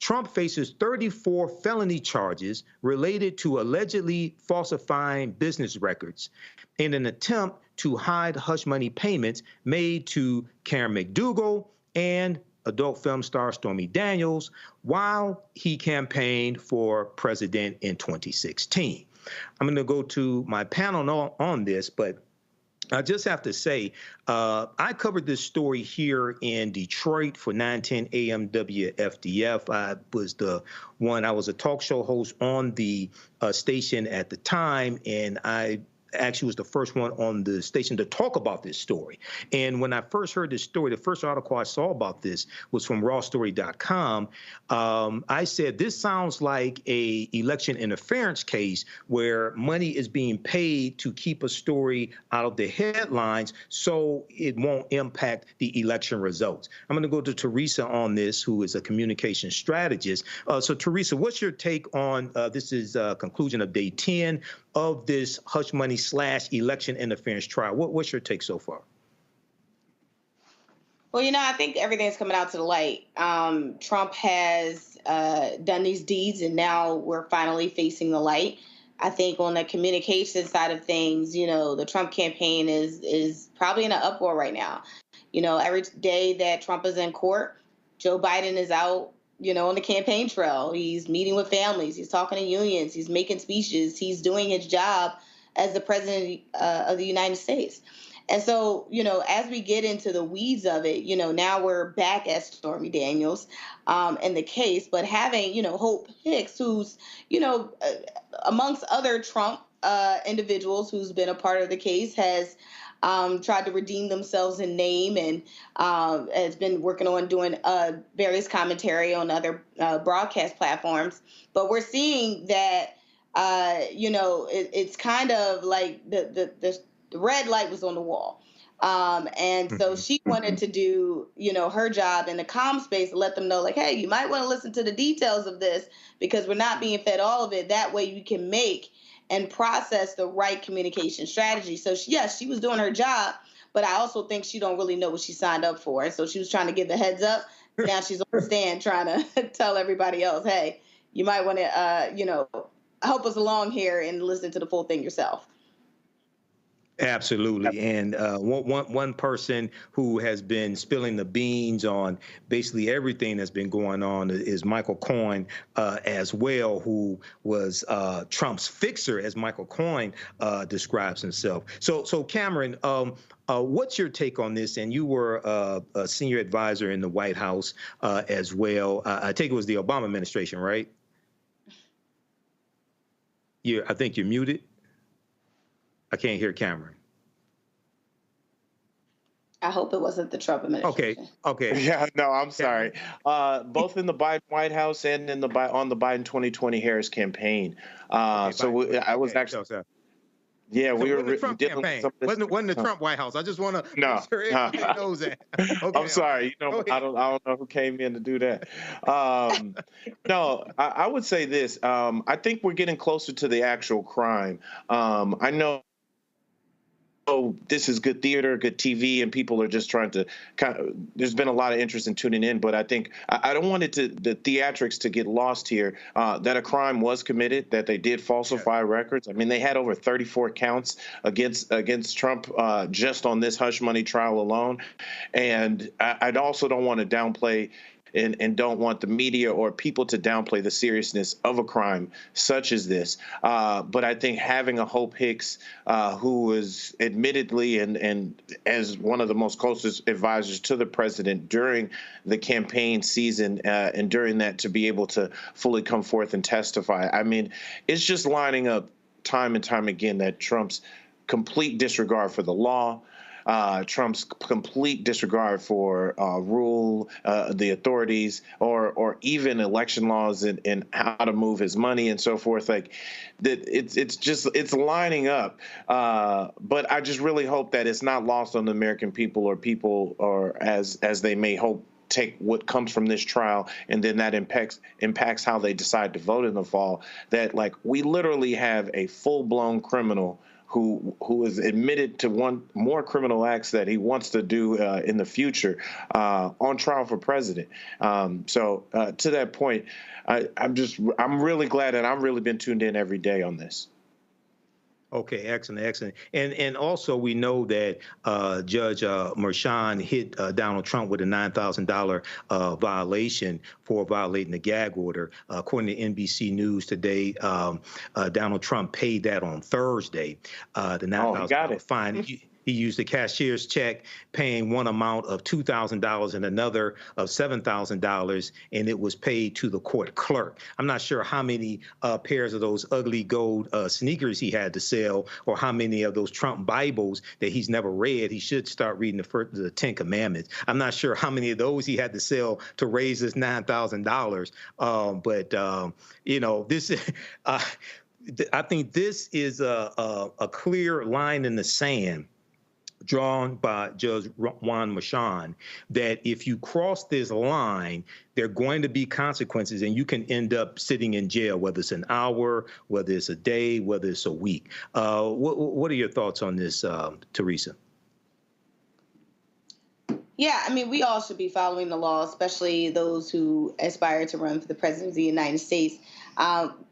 Trump faces 34 felony charges related to allegedly falsifying business records in an attempt to hide hush money payments made to Karen McDougal and adult film star Stormy Daniels while he campaigned for president in 2016. I'm going to go to my panel on this, but I just have to say, I covered this story here in Detroit for 910 AM WFDF. I was a talk show host on the station at the time, and I actually was the first one on the station to talk about this story. And when I first heard this story, the first article I saw about this was from rawstory.com. I said, this sounds like a election interference case where money is being paid to keep a story out of the headlines so it won't impact the election results. I'm going to go to Teresa on this, who is a communication strategist. So Teresa, what's your take on, this is conclusion of day 10 of this hush money / election interference trial. What's your take so far? Well, I think everything's coming out to the light. Trump has done these deeds, and now we're finally facing the light. I think on the communication side of things, the Trump campaign is probably in an uproar right now. Every day that Trump is in court, Joe Biden is out, on the campaign trail. He's meeting with families. He's talking to unions. He's making speeches. He's doing his job as the president of the United States. And so, as we get into the weeds of it, now we're back at Stormy Daniels in the case, but having, Hope Hicks, who's, amongst other Trump individuals who's been a part of the case, has tried to redeem themselves in name and has been working on doing various commentary on other broadcast platforms. But we're seeing that, it's kind of like the red light was on the wall. And so she wanted to do, her job in the comm space to let them know, like, hey, you might want to listen to the details of this because we're not being fed all of it. That way you can make and process the right communication strategy. So she was doing her job, but I also think she don't really know what she signed up for. And so she was trying to give the heads up. Now she's on the stand trying to tell everybody else, hey, you might want to, help us along here and listen to the full thing yourself. Absolutely. And one person who has been spilling the beans on basically everything that's been going on is Michael Cohen as well, who was Trump's fixer, as Michael Cohen describes himself. So Cameron, what's your take on this? And you were a senior advisor in the White House as well. I take it was the Obama administration, right? I think you're muted. I can't hear Cameron. I hope it wasn't the Trump administration. Okay. Yeah, no, I'm sorry. Both in the Biden White House and on the Biden 2020 Harris campaign. I was actually. Yeah, we were the Trump campaign. Wasn't the Trump White House. I just want to make sure everybody knows that. Okay, I'm sorry. I don't know who came in to do that. No, I would say this. I think we're getting closer to the actual crime. I know this is good theater, good TV, and people are just trying to there's been a lot of interest in tuning in, but I think I don't want the theatrics to get lost here, that a crime was committed, that they did falsify records. I mean, they had over 34 counts against Trump just on this hush money trial alone. And I also don't want to downplay and don't want the media or people to downplay the seriousness of a crime such as this. But I think having a Hope Hicks, who was admittedly and as one of the most closest advisors to the president during the campaign season and during that, to be able to fully come forth and testify. I mean, it's just lining up time and time again that Trump's complete disregard for the law, Trump's complete disregard for the authorities, or even election laws and how to move his money and so forth. Like that, it's lining up. But I just really hope that it's not lost on the American people, or as they may hope, take what comes from this trial, and then that impacts how they decide to vote in the fall. That, like, we literally have a full-blown criminal who is admitted to more criminal acts that he wants to do in the future on trial for president. So to that point, I'm really glad that I've really been tuned in every day on this. Okay, excellent. And also we know that Judge Merchan hit Donald Trump with a $9,000 violation for violating the gag order. According to NBC News today, Donald Trump paid that on Thursday. The $9,000 fine. He used a cashier's check, paying one amount of $2,000 and another of $7,000, and it was paid to the court clerk. I'm not sure how many pairs of those ugly gold sneakers he had to sell, or how many of those Trump Bibles that he's never read. He should start reading the 10 Commandments. I'm not sure how many of those he had to sell to raise this $9,000. But you know, this is, I think this is a clear line in the sand drawn by Judge Juan Merchan, that if you cross this line, there are going to be consequences, and you can end up sitting in jail, whether it's an hour, whether it's a day, whether it's a week. What are your thoughts on this, Teresa? Yeah, I mean, we all should be following the law, especially those who aspire to run for the president of the United States.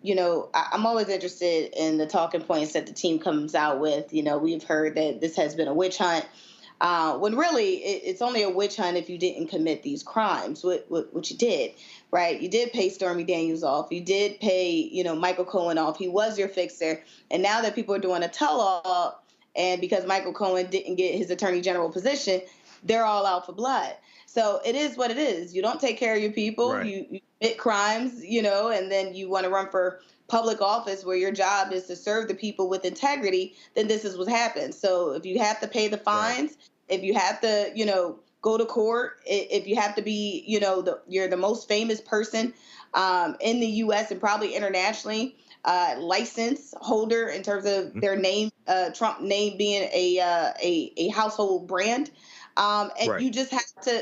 You know, I'm always interested in the talking points that the team comes out with. You know, we've heard that this has been a witch hunt, when really it's only a witch hunt if you didn't commit these crimes, which you did, right? You did pay Stormy Daniels off. You did pay, you know, Michael Cohen off. He was your fixer. And now that people are doing a tell-all, and because Michael Cohen didn't get his attorney general position, they're all out for blood. So it is what it is. You don't take care of your people. Right. You commit crimes, you know, and then you want to run for public office where your job is to serve the people with integrity, then this is what happens. So if you have to pay the fines, right, if you have to, you know, go to court, if you have to be, you know, you're the most famous person in the U.S. and probably internationally, license holder in terms of their name, Trump name being a household brand. And right, you just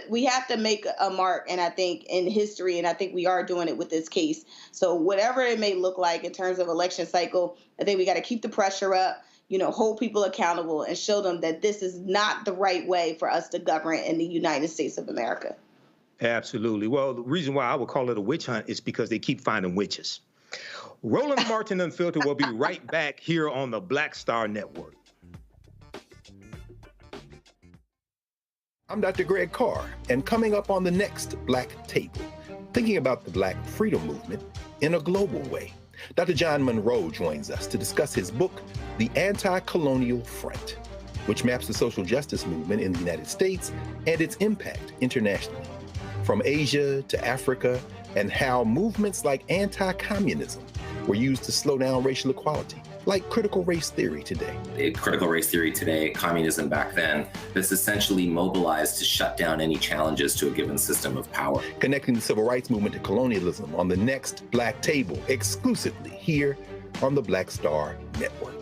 we have to make a mark, and I think in history, and I think we are doing it with this case. So whatever it may look like in terms of election cycle, I think we got to keep the pressure up, you know, hold people accountable and show them that this is not the right way for us to govern in the United States of America. Absolutely. Well, the reason why I would call it a witch hunt is because they keep finding witches. Roland Martin Unfiltered will be right back here on the Black Star Network. I'm Dr. Greg Carr, and coming up on the next Black Table, thinking about the Black freedom movement in a global way. Dr. John Monroe joins us to discuss his book, The Anti-Colonial Front, which maps the social justice movement in the United States and its impact internationally, from Asia to Africa, and how movements like anti-communism were used to slow down racial equality, like critical race theory today. Critical race theory today, communism back then, that's essentially mobilized to shut down any challenges to a given system of power. Connecting the civil rights movement to colonialism on the next Black Table, exclusively here on the Black Star Network.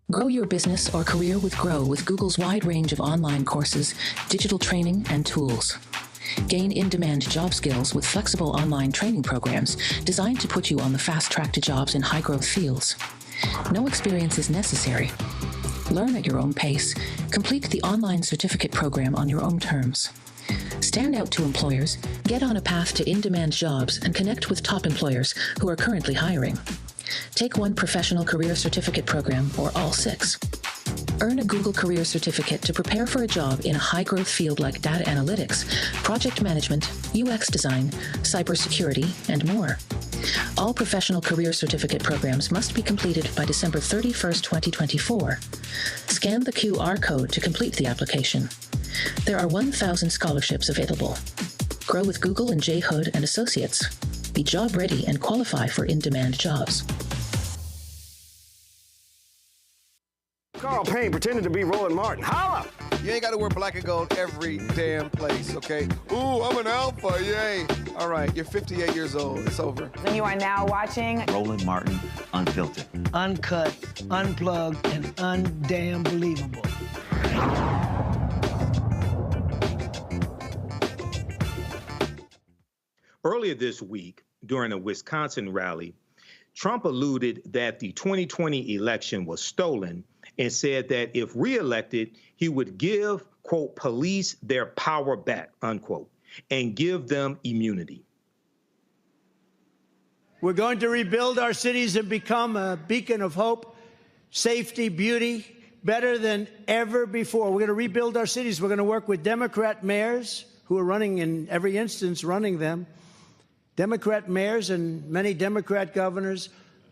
Grow your business or career with Grow with Google's wide range of online courses, digital training, and tools. Gain in-demand job skills with flexible online training programs designed to put you on the fast track to jobs in high-growth fields. No experience is necessary. Learn at your own pace. Complete the online certificate program on your own terms. Stand out to employers, get on a path to in-demand jobs, and connect with top employers who are currently hiring. Take one professional career certificate program or all 6. Earn a Google Career Certificate to prepare for a job in a high-growth field like data analytics, project management, UX design, cybersecurity, and more. All professional career certificate programs must be completed by December 31st, 2024. Scan the QR code to complete the application. There are 1,000 scholarships available. Grow with Google and J. Hood and Associates. Be job ready and qualify for in-demand jobs. Carl Payne pretended to be Roland Martin. Holla! You ain't got to wear black and gold every damn place, okay? Ooh, I'm an alpha, yay. All right, you're 58 years old. It's over. And you are now watching Roland Martin Unfiltered. Uncut, unplugged, and undamn believable. Earlier this week, during a Wisconsin rally, Trump alluded that the 2020 election was stolen and said that if reelected, he would give, quote, police their power back, unquote, and give them immunity. We're going to rebuild our cities and become a beacon of hope, safety, beauty, better than ever before. We're going to rebuild our cities. We're going to work with Democrat mayors who are running in every instance, running them, Democrat mayors and many Democrat governors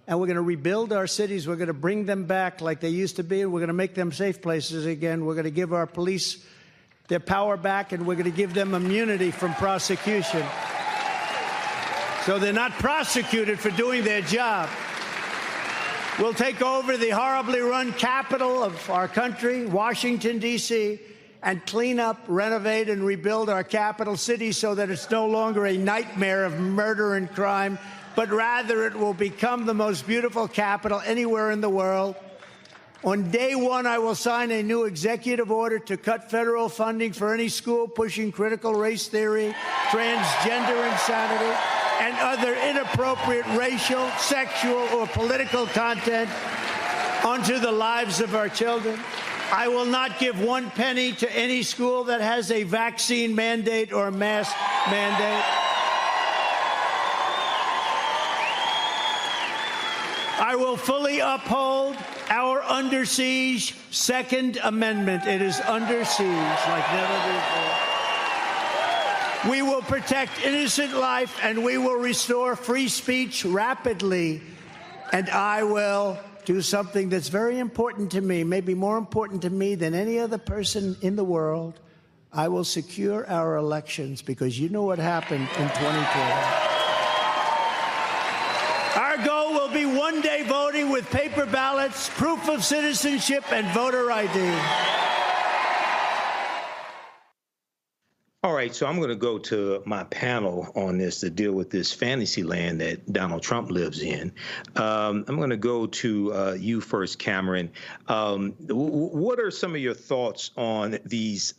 and we're going to rebuild our cities. We're going to bring them back like they used to be. We're going to make them safe places again. We're going to give our police their power back, and we're going to give them immunity from prosecution, so they're not prosecuted for doing their job. We'll take over the horribly run capital of our country, Washington, D.C., and clean up, renovate, and rebuild our capital city so that it's no longer a nightmare of murder and crime, but rather it will become the most beautiful capital anywhere in the world. On day one, I will sign a new executive order to cut federal funding for any school pushing critical race theory, transgender insanity, and other inappropriate racial, sexual, or political content onto the lives of our children. I will not give one penny to any school that has a vaccine mandate or mask mandate. I will fully uphold our under siege Second Amendment. It is under siege like never before. We will protect innocent life, and we will restore free speech rapidly. And I will do something that's very important to me, maybe more important to me than any other person in the world. I will secure our elections, because you know what happened in 2012. Our goal will be one-day voting with paper ballots, proof of citizenship, and voter ID. All right, so I'm going to go to my panel on this to deal with this fantasy land that Donald Trump lives in. I'm going to go to you first, Cameron. What are some of your thoughts on these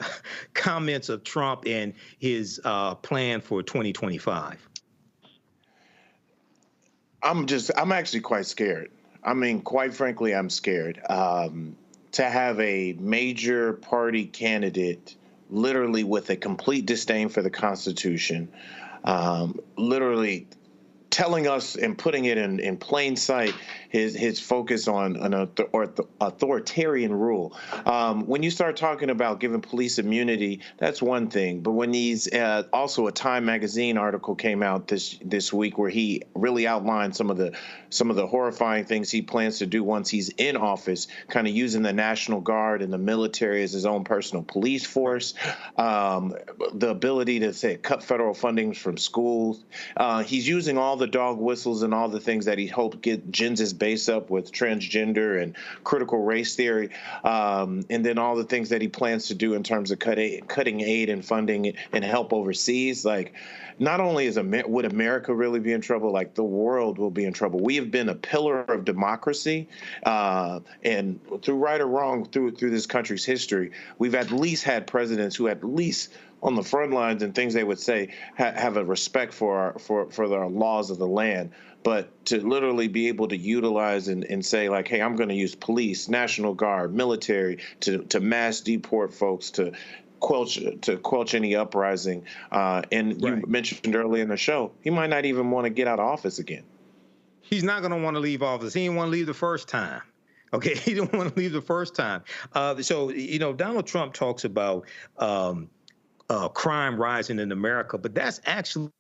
comments of Trump and his plan for 2025? I'm actually quite scared. I mean, quite frankly, I'm scared. To have a major party candidate literally with a complete disdain for the Constitution, literally telling us and putting it in plain sight his focus on an authoritarian rule. When you start talking about giving police immunity, that's one thing. But when these also a Time magazine article came out this week where he really outlined some of the horrifying things he plans to do once he's in office, kind of using the National Guard and the military as his own personal police force, the ability to say cut federal funding from schools. He's using all the dog whistles and all the things that he hoped gins his base up with transgender and critical race theory, and then all the things that he plans to do in terms of cutting aid and funding and help overseas. Like, not only would America really be in trouble, like the world will be in trouble. We have been a pillar of democracy, and through right or wrong through this country's history, we've at least had presidents who at least on the front lines and things they would say have a respect for our laws of the land. But to literally be able to utilize and say, like, hey, I'm going to use police, National Guard, military to mass deport folks, to quench any uprising. And you mentioned earlier in the show, he might not even want to get out of office again. He's not going to want to leave office. He didn't want to leave the first time. Okay, he didn't want to leave the first time. So, Donald Trump talks about crime rising in America, but that's actually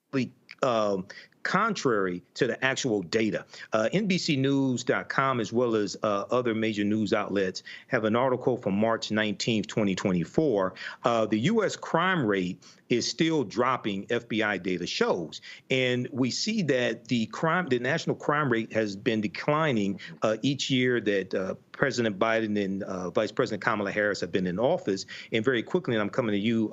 contrary to the actual data. NBCnews.com, as well as other major news outlets, have an article from March 19th, 2024. The U.S. crime rate is still dropping, FBI data shows. And we see that the national crime rate has been declining each year that President Biden and Vice President Kamala Harris have been in office. And very quickly, and I'm coming to you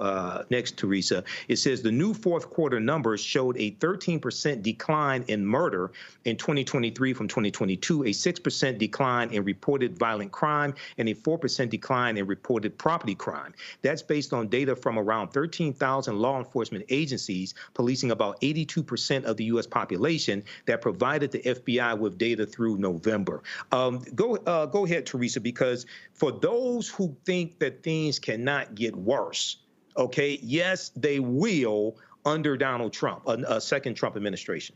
next, Teresa, it says the new fourth quarter numbers showed a 13% decline in murder in 2023 from 2022, a 6% decline in reported violent crime, and a 4% decline in reported property crime. That's based on data from around 13,000 law enforcement agencies policing about 82% of the U.S. population that provided the FBI with data through November. Go ahead, Teresa, because for those who think that things cannot get worse, okay, yes, they will under Donald Trump, a second Trump administration.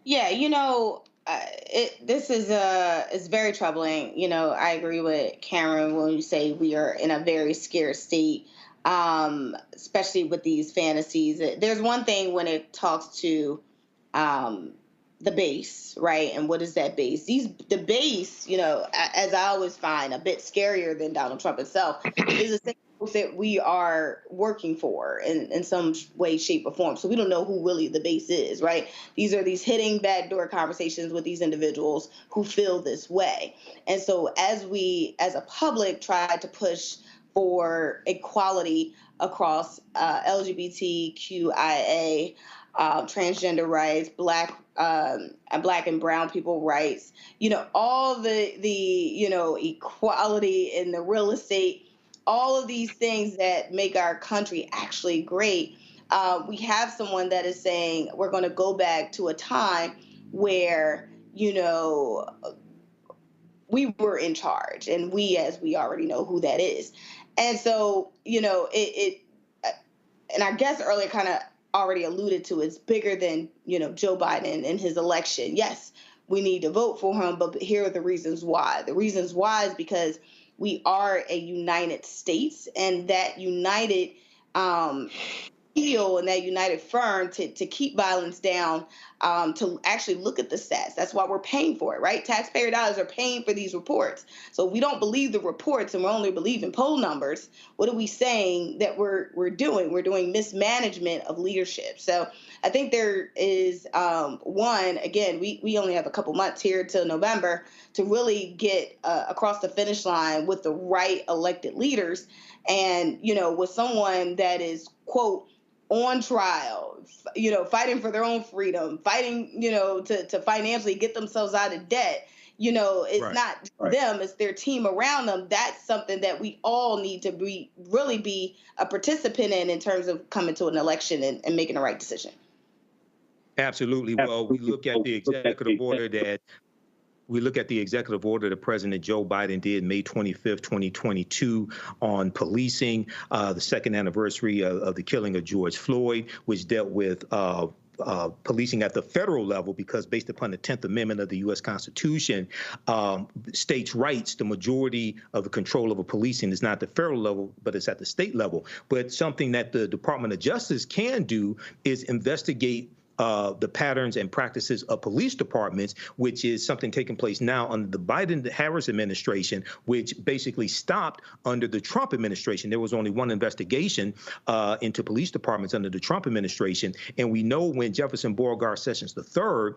Yeah, this is very troubling. I agree with Cameron when you say we are in a very scared state, especially with these fantasies. There's one thing when it talks to the base, right? And what is that base? The base, as I always find a bit scarier than Donald Trump itself, is the things that we are working for in some way, shape, or form. So we don't know who really the base is, right? These are these hidden backdoor conversations with these individuals who feel this way. And so as we, as a public, try to push for equality across LGBTQIA, transgender rights, black and brown people rights, all the equality in the real estate, all of these things that make our country actually great. We have someone that is saying we're going to go back to a time where, we were in charge, and as we already know who that is. And so, and our guest earlier kind of already alluded to, it's bigger than, Joe Biden and his election. Yes, we need to vote for him, but here are the reasons why. The reasons why is because we are a united states, and that united feel and that united firm to keep violence down, to actually look at the stats. That's why we're paying for it, right? Taxpayer dollars are paying for these reports. So if we don't believe the reports and we're only believing poll numbers, what are we saying that we're doing? We're doing mismanagement of leadership. So I think there is one, again, we only have a couple months here till November to really get across the finish line with the right elected leaders, and with someone that is, quote, on trial, fighting for their own freedom, fighting, to financially get themselves out of debt. It's right. Not right. Them, it's their team around them. That's something that we all need to really be a participant in terms of coming to an election and making the right decision. Absolutely. Well, we look at the executive order that President Joe Biden did May 25th, 2022 on policing, the second anniversary of the killing of George Floyd, which dealt with policing at the federal level, because based upon the 10th Amendment of the U.S. Constitution, states' rights, the majority of the control over policing is not at the federal level, but it's at the state level. But something that the Department of Justice can do is investigate the patterns and practices of police departments, which is something taking place now under the Biden-Harris administration, which basically stopped under the Trump administration. There was only one investigation into police departments under the Trump administration. And we know when Jefferson Beauregard Sessions III,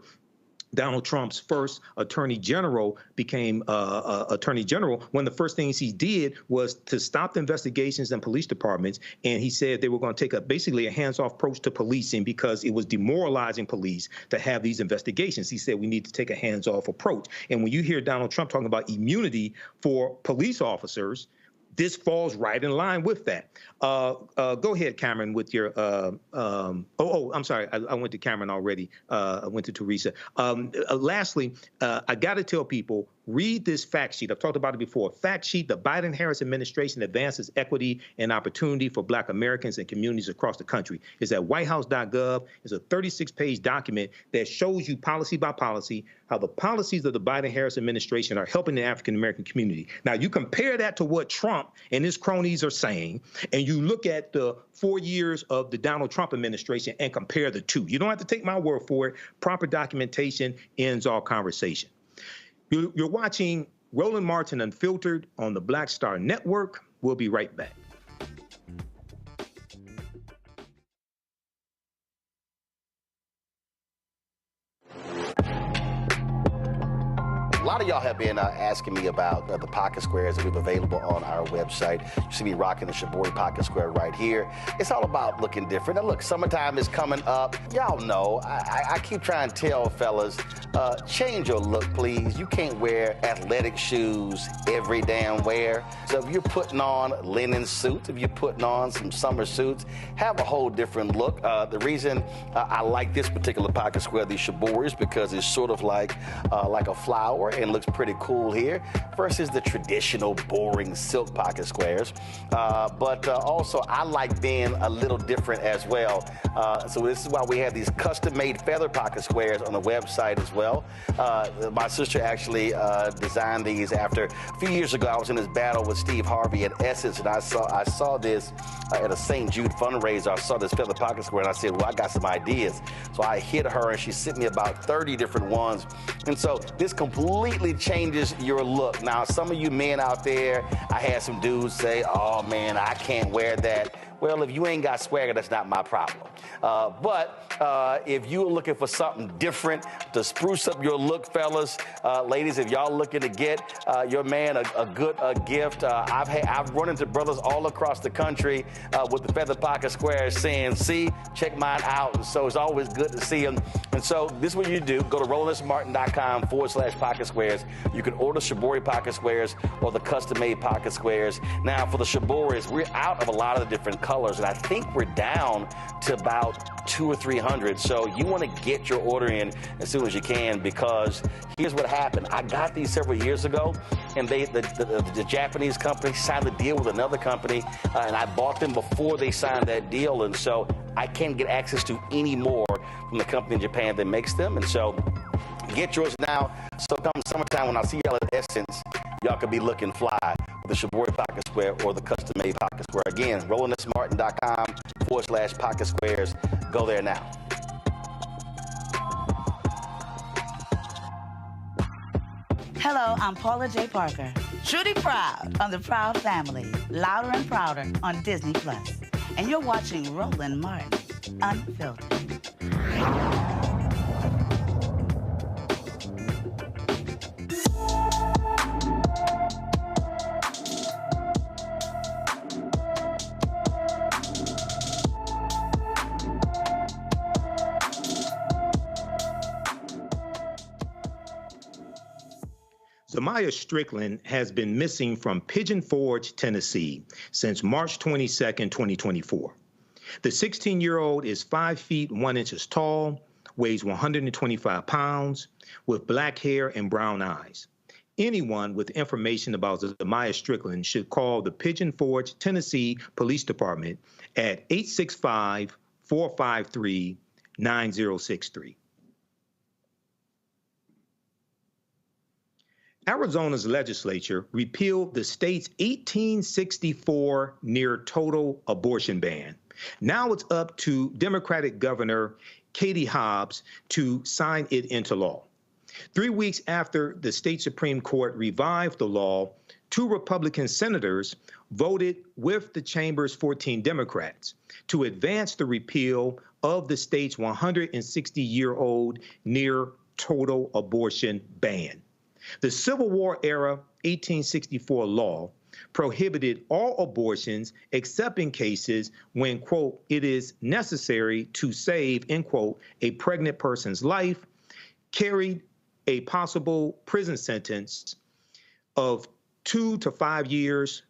Donald Trump's first attorney general, became attorney general, one of the first things he did was to stop the investigations in police departments. And he said they were going to take basically a hands-off approach to policing because it was demoralizing police to have these investigations. He said we need to take a hands-off approach. And when you hear Donald Trump talking about immunity for police officers, this falls right in line with that. Go ahead, Cameron, with your, I'm sorry, I went to Cameron already. I went to Teresa. Lastly, I got to tell people, read this fact sheet. I've talked about it before. Fact sheet: the Biden-Harris administration advances equity and opportunity for Black Americans and communities across the country. It's at whitehouse.gov. It's a 36-page document that shows you policy by policy how the policies of the Biden-Harris administration are helping the African-American community. Now, you compare that to what Trump and his cronies are saying, and you look at the 4 years of the Donald Trump administration and compare the two. You don't have to take my word for it. Proper documentation ends all conversation. You're watching Roland Martin Unfiltered on the Black Star Network. We'll be right back. A lot of y'all have been asking me about the pocket squares that we have available on our website. You see me rocking the Shabori pocket square right here. It's all about looking different. And look, summertime is coming up. Y'all know, I keep trying to tell fellas, change your look, please. You can't wear athletic shoes every damn wear. So if you're putting on linen suits, if you're putting on some summer suits, have a whole different look. The reason I like this particular pocket square, the Shabori, is because it's sort of like a flower and looks pretty cool here versus the traditional boring silk pocket squares. But also I like being a little different as well. So this is why we have these custom-made feather pocket squares on the website as well. My sister actually designed these after a few years ago. I was in this battle with Steve Harvey at Essence, and I saw this at a St. Jude fundraiser. I saw this feather pocket square, and I said, well, I got some ideas. So I hit her, and she sent me about 30 different ones. And so this completely changes your look. Now, some of you men out there, I had some dudes say, oh, man, I can't wear that. Well, if you ain't got swagger, that's not my problem. But if you're looking for something different to spruce up your look, fellas, ladies, if y'all looking to get your man a good gift, I've run into brothers all across the country with the feather pocket squares saying, see, check mine out. And so it's always good to see them. And so this is what you do. Go to RolandSMartin.com/pocket squares. You can order Shibori pocket squares or the custom-made pocket squares. Now, for the Shiboris, we're out of a lot of the different colors, and I think we're down to about 200 or 300. So you want to get your order in as soon as you can, because here's what happened. I got these several years ago, and the Japanese company signed a deal with another company, and I bought them before they signed that deal, and so I can't get access to any more from the company in Japan that makes them. And so get yours now. So come summertime, when I see y'all at Essence, y'all could be looking fly with the Shibori pocket square or the custom-made pocket square. Again, RolandSMartin.com/pocket squares. Go there now. Hello, I'm Paula J. Parker. Truly proud of the Proud Family, Louder and Prouder on Disney+. And you're watching Roland Martin, Unfiltered. Zamaya Strickland has been missing from Pigeon Forge, Tennessee since March 22nd, 2024. The 16-year-old is 5 feet 1 inches tall, weighs 125 pounds, with black hair and brown eyes. Anyone with information about Zamaya Strickland should call the Pigeon Forge, Tennessee Police Department at 865-453-9063. Arizona's legislature repealed the state's 1864 near total abortion ban. Now it's up to Democratic Governor Katie Hobbs to sign it into law. 3 weeks after the state Supreme Court revived the law, 2 Republican senators voted with the chamber's 14 Democrats to advance the repeal of the state's 160-year-old near total abortion ban. The Civil War era 1864 law prohibited all abortions except in cases when, quote, it is necessary to save, end quote, a pregnant person's life, carried a possible prison sentence of 2 to 5 years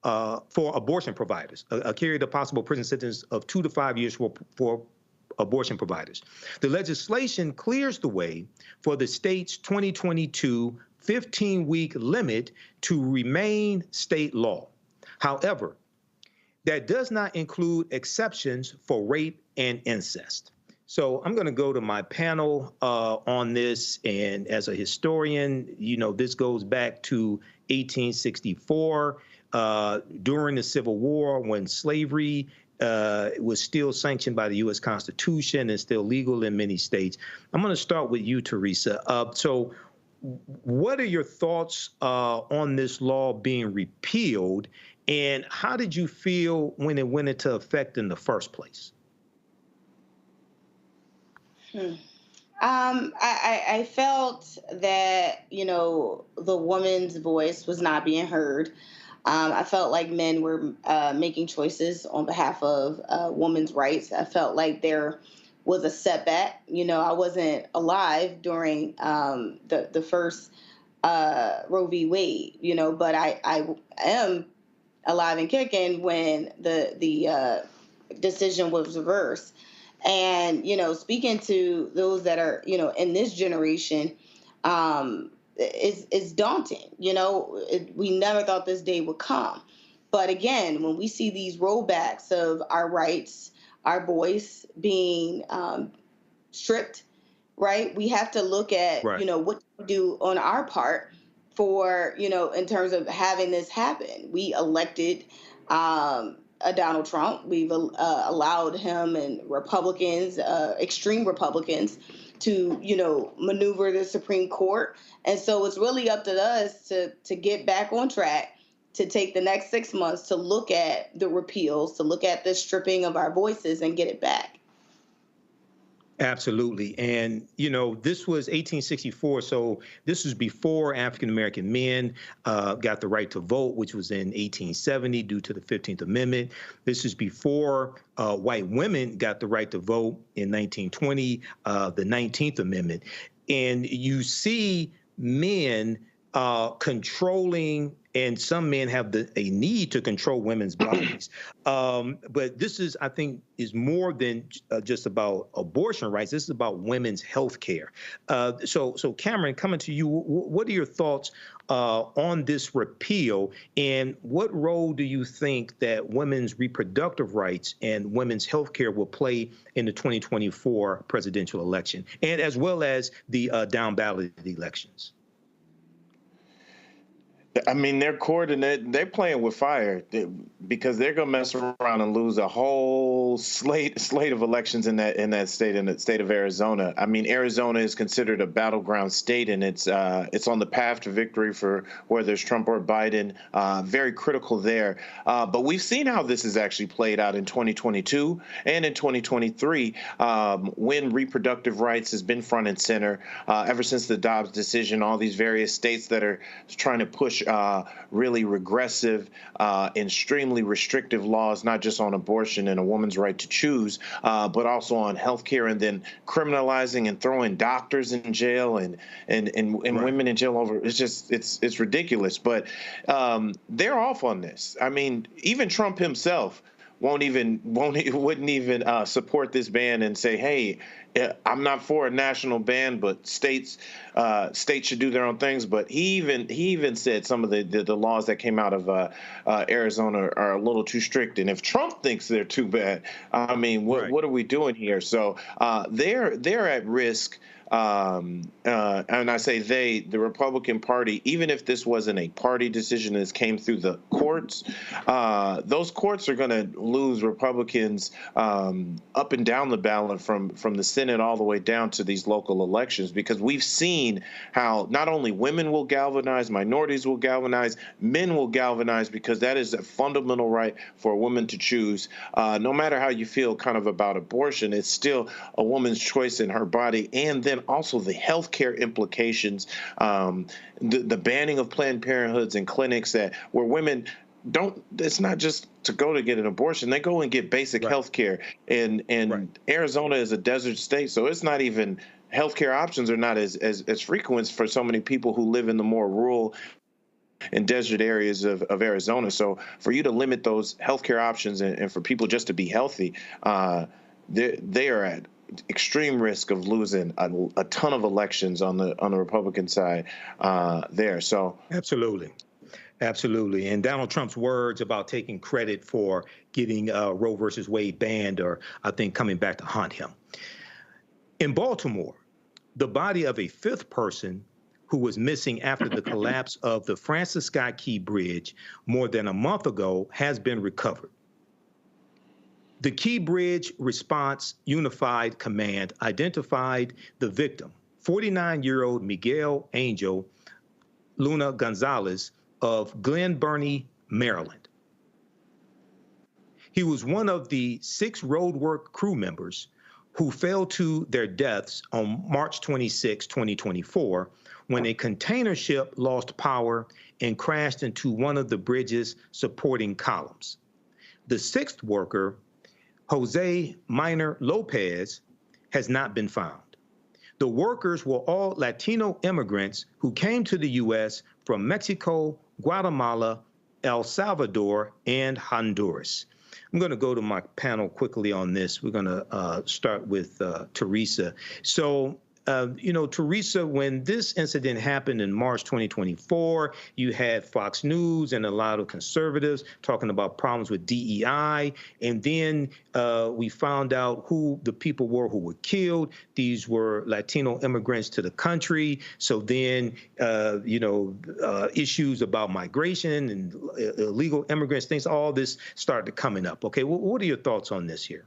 for abortion providers, carried a possible prison sentence of 2 to 5 years for abortion providers. The legislation clears the way for the state's 2022 15-week limit to remain state law. However, that does not include exceptions for rape and incest. So I'm going to go to my panel on this, and as a historian, you know, this goes back to 1864, during the Civil War, when slavery was still sanctioned by the U.S. Constitution and still legal in many states. I'm going to start with you, Teresa. So what are your thoughts on this law being repealed, and how did you feel when it went into effect in the first place? I felt that, you know, the woman's voice was not being heard. I felt like men were making choices on behalf of women's rights. I felt like there was a setback. You know, I wasn't alive during the first Roe v. Wade, you know, but I am alive and kicking when the decision was reversed. And, you know, speaking to those that are, you know, in this generation, is daunting. You know, we never thought this day would come. But again, when we see these rollbacks of our rights, our voice being stripped, right, we have to look at, Right. you know, what to do on our part for, you know, in terms of having this happen. We elected a Donald Trump. We've allowed him and Republicans, extreme Republicans, to, you know, maneuver the Supreme Court. And so it's really up to us to get back on track, to take the next 6 months to look at the repeals, to look at the stripping of our voices and get it back. Absolutely. And, you know, this was 1864. So this was before African-American men got the right to vote, which was in 1870 due to the 15th Amendment. This is before white women got the right to vote in 1920, the 19th Amendment. And you see men controlling, and some men have a need to control women's bodies. But this is, I think, is more than just about abortion rights. This is about women's health care. So Cameron, coming to you, what are your thoughts on this repeal, and what role do you think that women's reproductive rights and women's health care will play in the 2024 presidential election, and as well as the down ballot elections? I mean, they're coordinated. They're playing with fire because they're gonna mess around and lose a whole slate of elections in that state of Arizona. I mean, Arizona is considered a battleground state, and it's on the path to victory for whether it's Trump or Biden. Very critical there. But we've seen how this has actually played out in 2022 and in 2023 when reproductive rights has been front and center ever since the Dobbs decision. All these various states that are trying to push really regressive, extremely restrictive laws, not just on abortion and a woman's right to choose, but also on health care, and then criminalizing and throwing doctors in jail and right. Women in jail over. It's just it's ridiculous. But they're off on this. I mean, even Trump himself wouldn't even support this ban and say, hey, I'm not for a national ban, but states should do their own things. But he even said some of the laws that came out of Arizona are a little too strict. And if Trump thinks they're too bad, I mean, what are we doing here? So they're at risk. And I say the Republican Party, even if this wasn't a party decision, this came through the courts, those courts are going to lose Republicans up and down the ballot from the Senate all the way down to these local elections, because we've seen how not only women will galvanize, minorities will galvanize, men will galvanize, because that is a fundamental right for a woman to choose. No matter how you feel kind of about abortion, it's still a woman's choice in her body. And then also the healthcare implications, the banning of Planned Parenthoods and clinics where women don't, it's not just to go to get an abortion, they go and get basic health care. And Arizona is a desert state, so it's not even, healthcare options are not as frequent for so many people who live in the more rural and desert areas of Arizona. So for you to limit those healthcare options and for people just to be healthy, they are at extreme risk of losing a ton of elections on the Republican side there. So absolutely. And Donald Trump's words about taking credit for getting Roe versus Wade banned are, I think, coming back to haunt him. In Baltimore, the body of a fifth person who was missing after the collapse of the Francis Scott Key Bridge more than a month ago has been recovered. The Key Bridge Response Unified Command identified the victim, 49-year-old Miguel Angel Luna Gonzalez of Glen Burnie, Maryland. He was one of the 6 roadwork crew members who fell to their deaths on March 26, 2024, when a container ship lost power and crashed into one of the bridge's supporting columns. The 6th worker, Jose Minor Lopez, has not been found. The workers were all Latino immigrants who came to the U.S. from Mexico, Guatemala, El Salvador, and Honduras. I'm going to go to my panel quickly on this. We're going to start with Teresa. So Teresa, when this incident happened in March 2024, you had Fox News and a lot of conservatives talking about problems with DEI. And then we found out who the people were who were killed. These were Latino immigrants to the country. So then, issues about migration and illegal immigrants, things, all this started coming up. Okay, what are your thoughts on this here?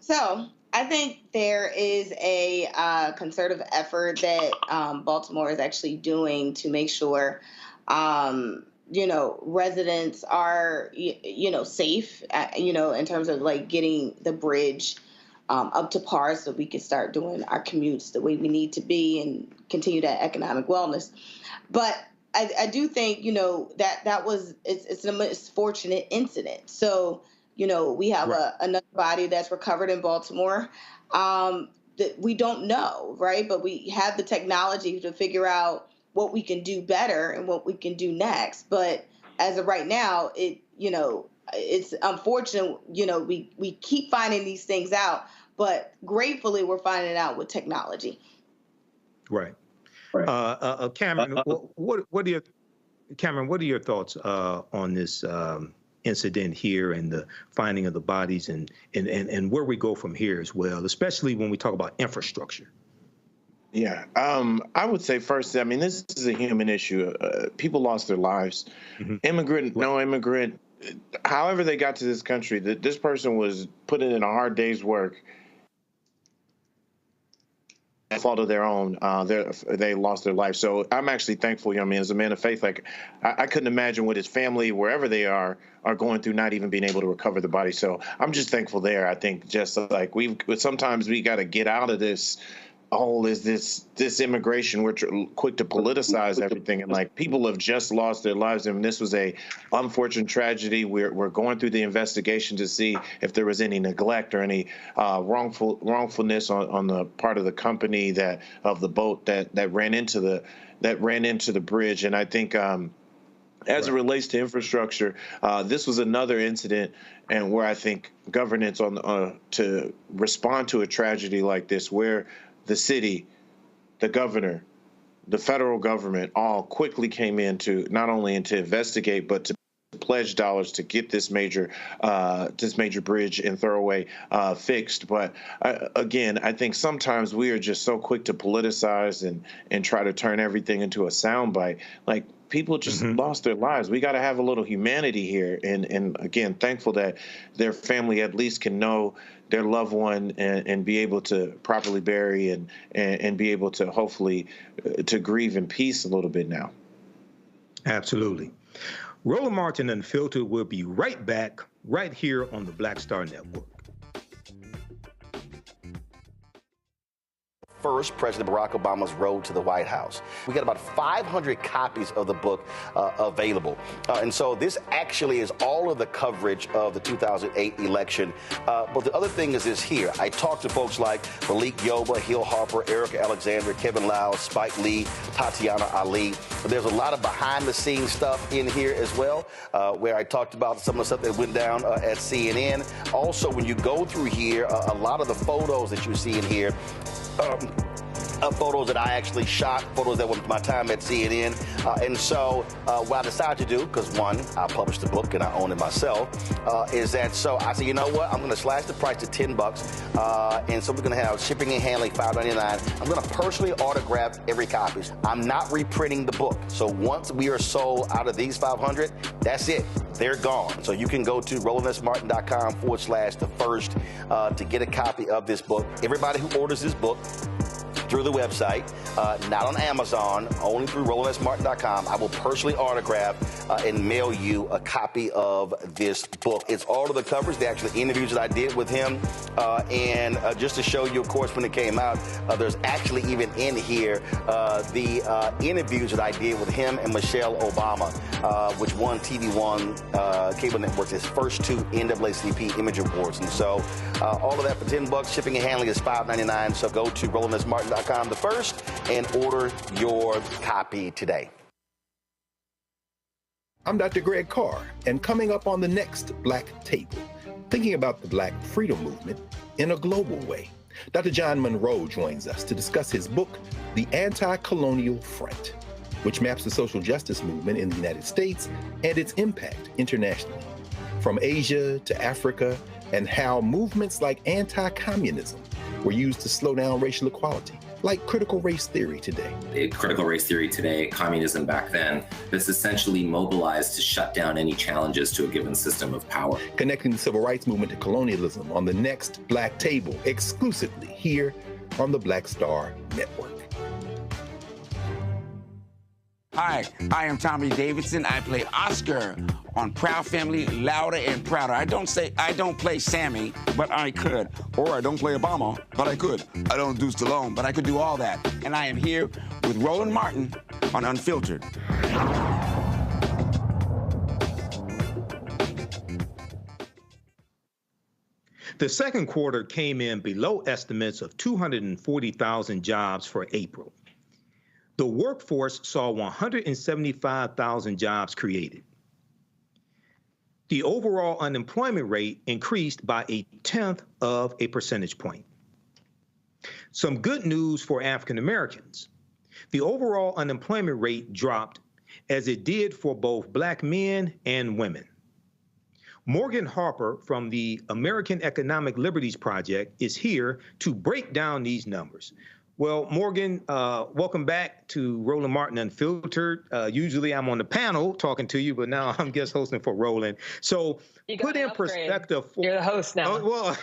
So I think there is a concerted effort that Baltimore is actually doing to make sure, residents are, safe, in terms of like getting the bridge up to par so we can start doing our commutes the way we need to be and continue that economic wellness. But I do think, it's a misfortunate incident. So, we have another body that's recovered in Baltimore that we don't know, right? But we have the technology to figure out what we can do better and what we can do next. But as of right now, it's unfortunate, we keep finding these things out, but gratefully we're finding it out with technology. Right. Cameron, what are your thoughts on this incident here and the finding of the bodies and where we go from here as well, especially when we talk about infrastructure? Yeah, I would say first, this is a human issue. People lost their lives. Mm-hmm. Immigrant, no immigrant, however they got to this country, this person was put in a hard day's work. Fault of their own, they lost their life. So I'm actually thankful, as a man of faith, like I couldn't imagine what his family, wherever they are going through, not even being able to recover the body. So I'm just thankful there. I think just like sometimes we got to get out of this hole is this immigration. We're quick to politicize everything, and like people have just lost their lives, and this was a unfortunate tragedy. We're going through the investigation to see if there was any neglect or any wrongfulness on the part of the company of the boat that ran into the bridge. And I think as it relates to infrastructure, this was another incident, and where I think governance to respond to a tragedy like this, where the city, the governor, the federal government all quickly came in to not only to investigate, but to pledge dollars to get this major bridge and thoroughway fixed. But again, I think sometimes we are just so quick to politicize and try to turn everything into a soundbite. Like, people just lost their lives. We got to have a little humanity here. And again, thankful that their family at least can know their loved one and be able to properly bury and be able to hopefully to grieve in peace a little bit now. Absolutely. Roland Martin Unfiltered will be right back right here on the Black Star Network. First, President Barack Obama's road to the White House. We got about 500 copies of the book available. And so this actually is all of the coverage of the 2008 election. But the other thing is this here. I talked to folks like Malik Yoba, Hill Harper, Erica Alexander, Kevin Lau, Spike Lee, Tatiana Ali. But there's a lot of behind-the-scenes stuff in here as well, where I talked about some of the stuff that went down at CNN. Also, when you go through here, a lot of the photos that you see in here, photos that I actually shot, photos that were my time at CNN. And so what I decided to do, because one, I published the book and I own it myself, is that so I said, you know what, I'm going to slash the price to $10. And so we're going to have shipping and handling $5.99. I'm going to personally autograph every copy. I'm not reprinting the book. So once we are sold out of these 500, that's it. They're gone. So you can go to RolandSMartin.com/the-first to get a copy of this book. Everybody who orders this book through the website, not on Amazon, only through RolandSMartin.com, I will personally autograph and mail you a copy of this book. It's all of the covers, the actual interviews that I did with him. And just to show you, of course, when it came out, there's actually even in here the interviews that I did with him and Michelle Obama, which won TV One Cable Network's his first 2 NAACP Image Awards. And so all of that for $10. Shipping and handling is $5.99. So go to RolandSMartin.com the first and order your copy today. I'm Dr. Greg Carr, and coming up on the next Black Table, thinking about the Black freedom movement in a global way. Dr. John Monroe joins us to discuss his book, The Anti-Colonial Front, which maps the social justice movement in the United States and its impact internationally, from Asia to Africa, and how movements like anti-communism were used to slow down racial equality, like critical race theory today. Critical race theory today, communism back then, this essentially mobilized to shut down any challenges to a given system of power. Connecting the civil rights movement to colonialism on the next Black Table, exclusively here on the Black Star Network. Hi, I am Tommy Davidson. I play Oscar on Proud Family, Louder and Prouder. I don't play Sammy, but I could. Or I don't play Obama, but I could. I don't do Stallone, but I could do all that. And I am here with Roland Martin on Unfiltered. The second quarter came in below estimates of 240,000 jobs for April. The workforce saw 175,000 jobs created. The overall unemployment rate increased by 0.1 of a percentage point. Some good news for African Americans. The overall unemployment rate dropped as it did for both Black men and women. Morgan Harper from the American Economic Liberties Project is here to break down these numbers. Well, Morgan, welcome back to Roland Martin Unfiltered. Usually I'm on the panel talking to you, but now I'm guest hosting for Roland. So put in perspective. You're the host now. Well,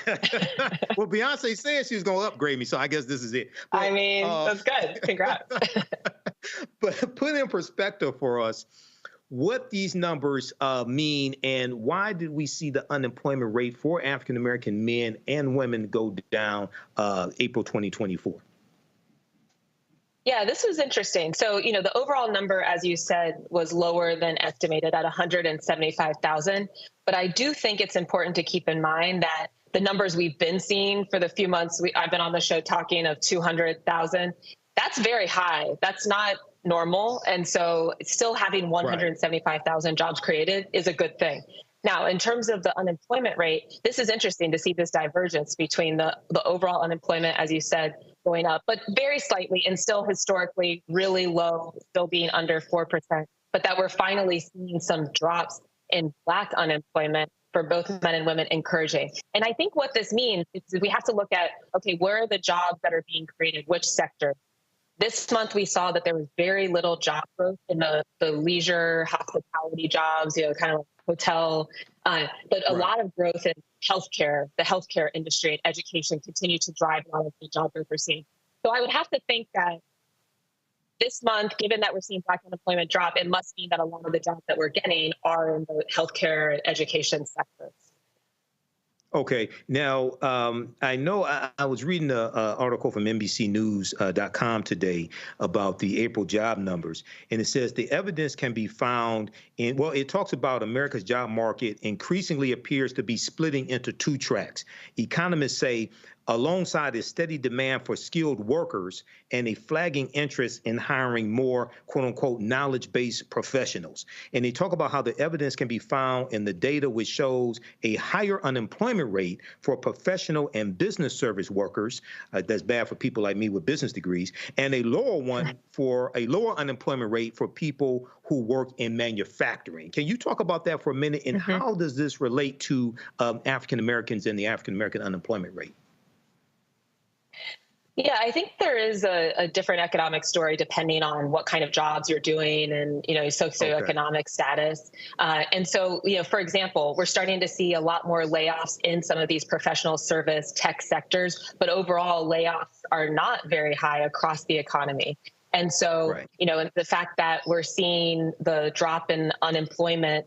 well, Beyonce said she was going to upgrade me, so I guess this is it. But, I mean, that's good. Congrats. But put in perspective for us what these numbers mean and why did we see the unemployment rate for African-American men and women go down April 2024? Yeah, this was interesting. So, the overall number, as you said, was lower than estimated at 175,000. But I do think it's important to keep in mind that the numbers we've been seeing for the few months I've been on the show talking of 200,000, that's very high. That's not normal. And so still having 175,000 jobs created is a good thing. Now, in terms of the unemployment rate, this is interesting to see this divergence between the overall unemployment, as you said, going up, but very slightly and still historically really low, still being under 4%, but that we're finally seeing some drops in Black unemployment for both men and women encouraging. And I think what this means is we have to look at, okay, where are the jobs that are being created, which sector? This month, we saw that there was very little job growth in the leisure, hospitality jobs, kind of like hotel, but a lot of growth in healthcare, the healthcare industry and education continue to drive a lot of the job growth we're seeing. So I would have to think that this month, given that we're seeing Black unemployment drop, it must mean that a lot of the jobs that we're getting are in the healthcare and education sectors. Okay. Now, I know I was reading an article from NBCnews.com today about the April job numbers, and it says the evidence can be found in, well, it talks about America's job market increasingly appears to be splitting into two tracks. Economists say alongside a steady demand for skilled workers and a flagging interest in hiring more, quote unquote, knowledge-based professionals. And they talk about how the evidence can be found in the data which shows a higher unemployment rate for professional and business service workers. That's bad for people like me with business degrees, and a lower unemployment rate for people who work in manufacturing. Can you talk about that for a minute? And how does this relate to African Americans and the African American unemployment rate? Yeah, I think there is a different economic story depending on what kind of jobs you're doing and, socioeconomic status. And so, for example, we're starting to see a lot more layoffs in some of these professional service tech sectors, but overall layoffs are not very high across the economy. And so, the fact that we're seeing the drop in unemployment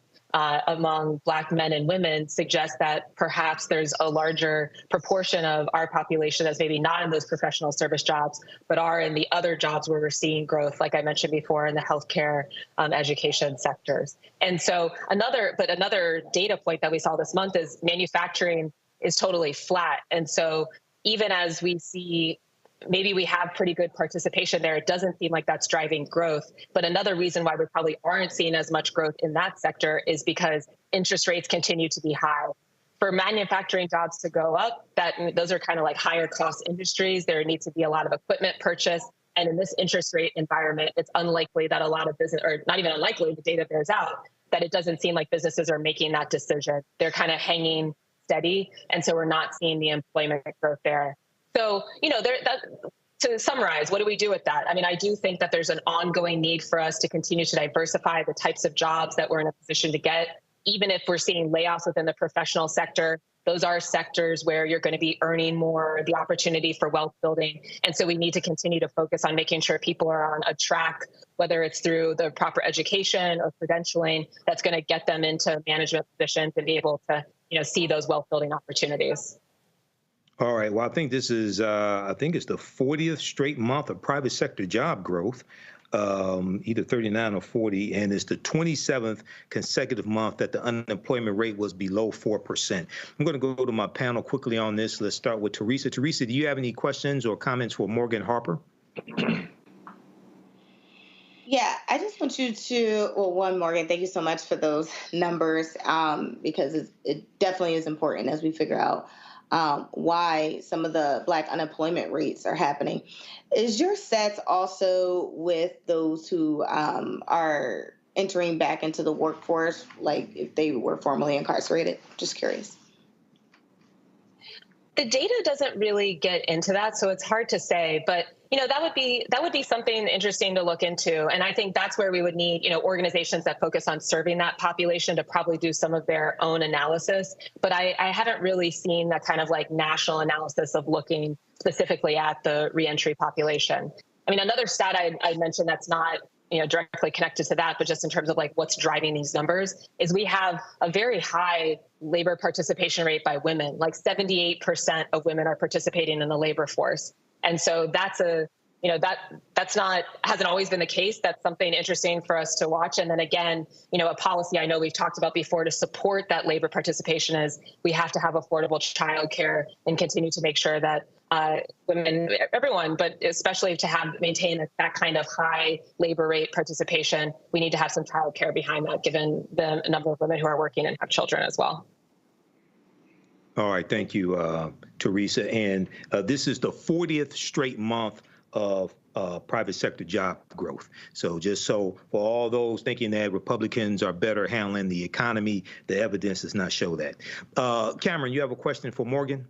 among Black men and women suggests that perhaps there's a larger proportion of our population that's maybe not in those professional service jobs, but are in the other jobs where we're seeing growth, like I mentioned before, in the healthcare, education sectors. And so another data point that we saw this month is manufacturing is totally flat. And so even as we see maybe we have pretty good participation there. It doesn't seem like that's driving growth. But another reason why we probably aren't seeing as much growth in that sector is because interest rates continue to be high. For manufacturing jobs to go up, those are kind of like higher cost industries. There needs to be a lot of equipment purchase. And in this interest rate environment, it's unlikely that a lot of business, or not even unlikely, the data bears out, that it doesn't seem like businesses are making that decision. They're kind of hanging steady. And so we're not seeing the employment growth there. So, to summarize, what do we do with that? I mean, I do think that there's an ongoing need for us to continue to diversify the types of jobs that we're in a position to get. Even if we're seeing layoffs within the professional sector, those are sectors where you're going to be earning more, the opportunity for wealth building. And so we need to continue to focus on making sure people are on a track, whether it's through the proper education or credentialing, that's going to get them into management positions and be able to, see those wealth building opportunities. All right. Well, I think this is, I think it's the 40th straight month of private sector job growth. Either 39 or 40, and it's the 27th consecutive month that the unemployment rate was below 4%. I'm going to go to my panel quickly on this. Let's start with Teresa. Teresa, do you have any questions or comments for Morgan Harper? Yeah, I just want you to, one, Morgan, thank you so much for those numbers, because it definitely is important as we figure out why some of the Black unemployment rates are happening. Is your sets also with those who are entering back into the workforce, like if they were formerly incarcerated? Just curious. The data doesn't really get into that, so it's hard to say. But that would be something interesting to look into. And I think that's where we would need organizations that focus on serving that population to probably do some of their own analysis. But I haven't really seen that kind of like national analysis of looking specifically at the reentry population. I mean, another stat I mentioned that's not directly connected to that, but just in terms of like what's driving these numbers, is we have a very high labor participation rate by women. Like 78% of women are participating in the labor force. And so that's hasn't always been the case. That's something interesting for us to watch. And then again, a policy I know we've talked about before to support that labor participation is we have to have affordable childcare and continue to make sure that women, everyone, but especially to maintain that kind of high labor rate participation, we need to have some childcare behind that, given the number of women who are working and have children as well. All right. Thank you, Teresa. And this is the 40th straight month of private sector job growth. So just so for all those thinking that Republicans are better handling the economy, the evidence does not show that. Cameron, you have a question for Morgan?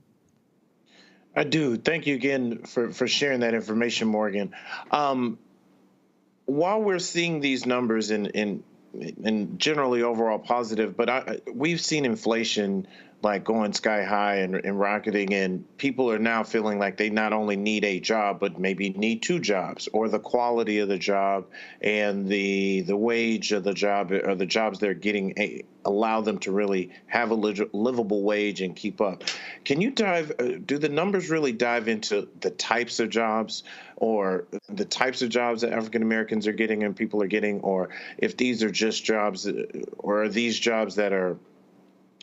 I do. Thank you again for sharing that information, Morgan. While we're seeing these numbers in generally overall positive, but we've seen inflation like going sky high and rocketing, and people are now feeling like they not only need a job, but maybe need two jobs, or the quality of the job and the wage of the job, or the jobs they're getting allow them to really have a livable wage and keep up. Can you do the numbers really dive into the types of jobs, or the types of jobs that African Americans are getting and people are getting, or if these are just jobs, or are these jobs that are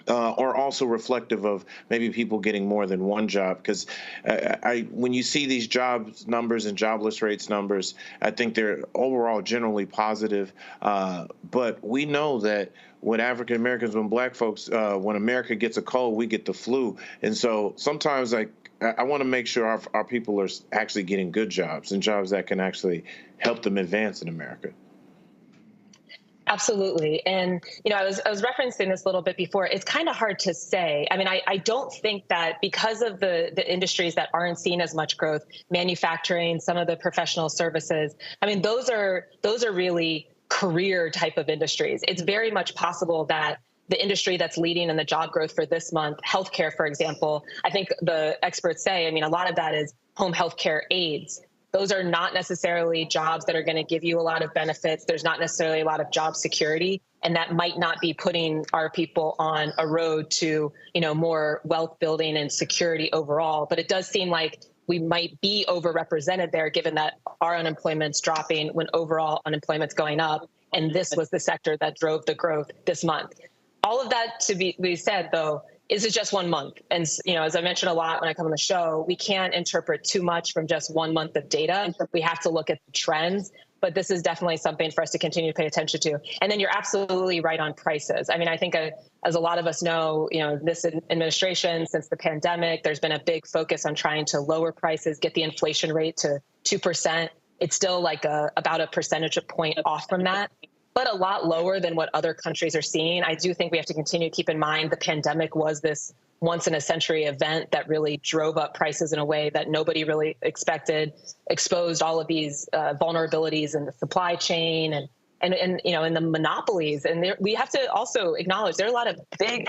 also reflective of maybe people getting more than one job? Because when you see these jobs numbers and jobless rates numbers, I think they're overall generally positive. But we know that when African Americans, when Black folks, when America gets a cold, we get the flu. And so sometimes I want to make sure our people are actually getting good jobs and jobs that can actually help them advance in America. Absolutely. And, I was referencing this a little bit before. It's kind of hard to say. I mean, I don't think that because of the industries that aren't seeing as much growth, manufacturing, some of the professional services, I mean, those are really career type of industries. It's very much possible that the industry that's leading in the job growth for this month, healthcare, for example, I think the experts say, I mean, a lot of that is home healthcare aides. Those are not necessarily jobs that are going to give you a lot of benefits. There's not necessarily a lot of job security, and that might not be putting our people on a road to, more wealth building and security overall. But it does seem like we might be overrepresented there, given that our unemployment's dropping when overall unemployment's going up. And this was the sector that drove the growth this month. All of that to be said, though, is it just 1 month? And, as I mentioned a lot when I come on the show, we can't interpret too much from just 1 month of data. We have to look at the trends. But this is definitely something for us to continue to pay attention to. And then you're absolutely right on prices. I mean, I think as a lot of us know, this administration, since the pandemic, there's been a big focus on trying to lower prices, get the inflation rate to 2%. It's still like about a percentage point off from that, but a lot lower than what other countries are seeing. I do think we have to continue to keep in mind the pandemic was this once-in-a-century event that really drove up prices in a way that nobody really expected, exposed all of these vulnerabilities in the supply chain and in the monopolies. And we have to also acknowledge there are a lot of big,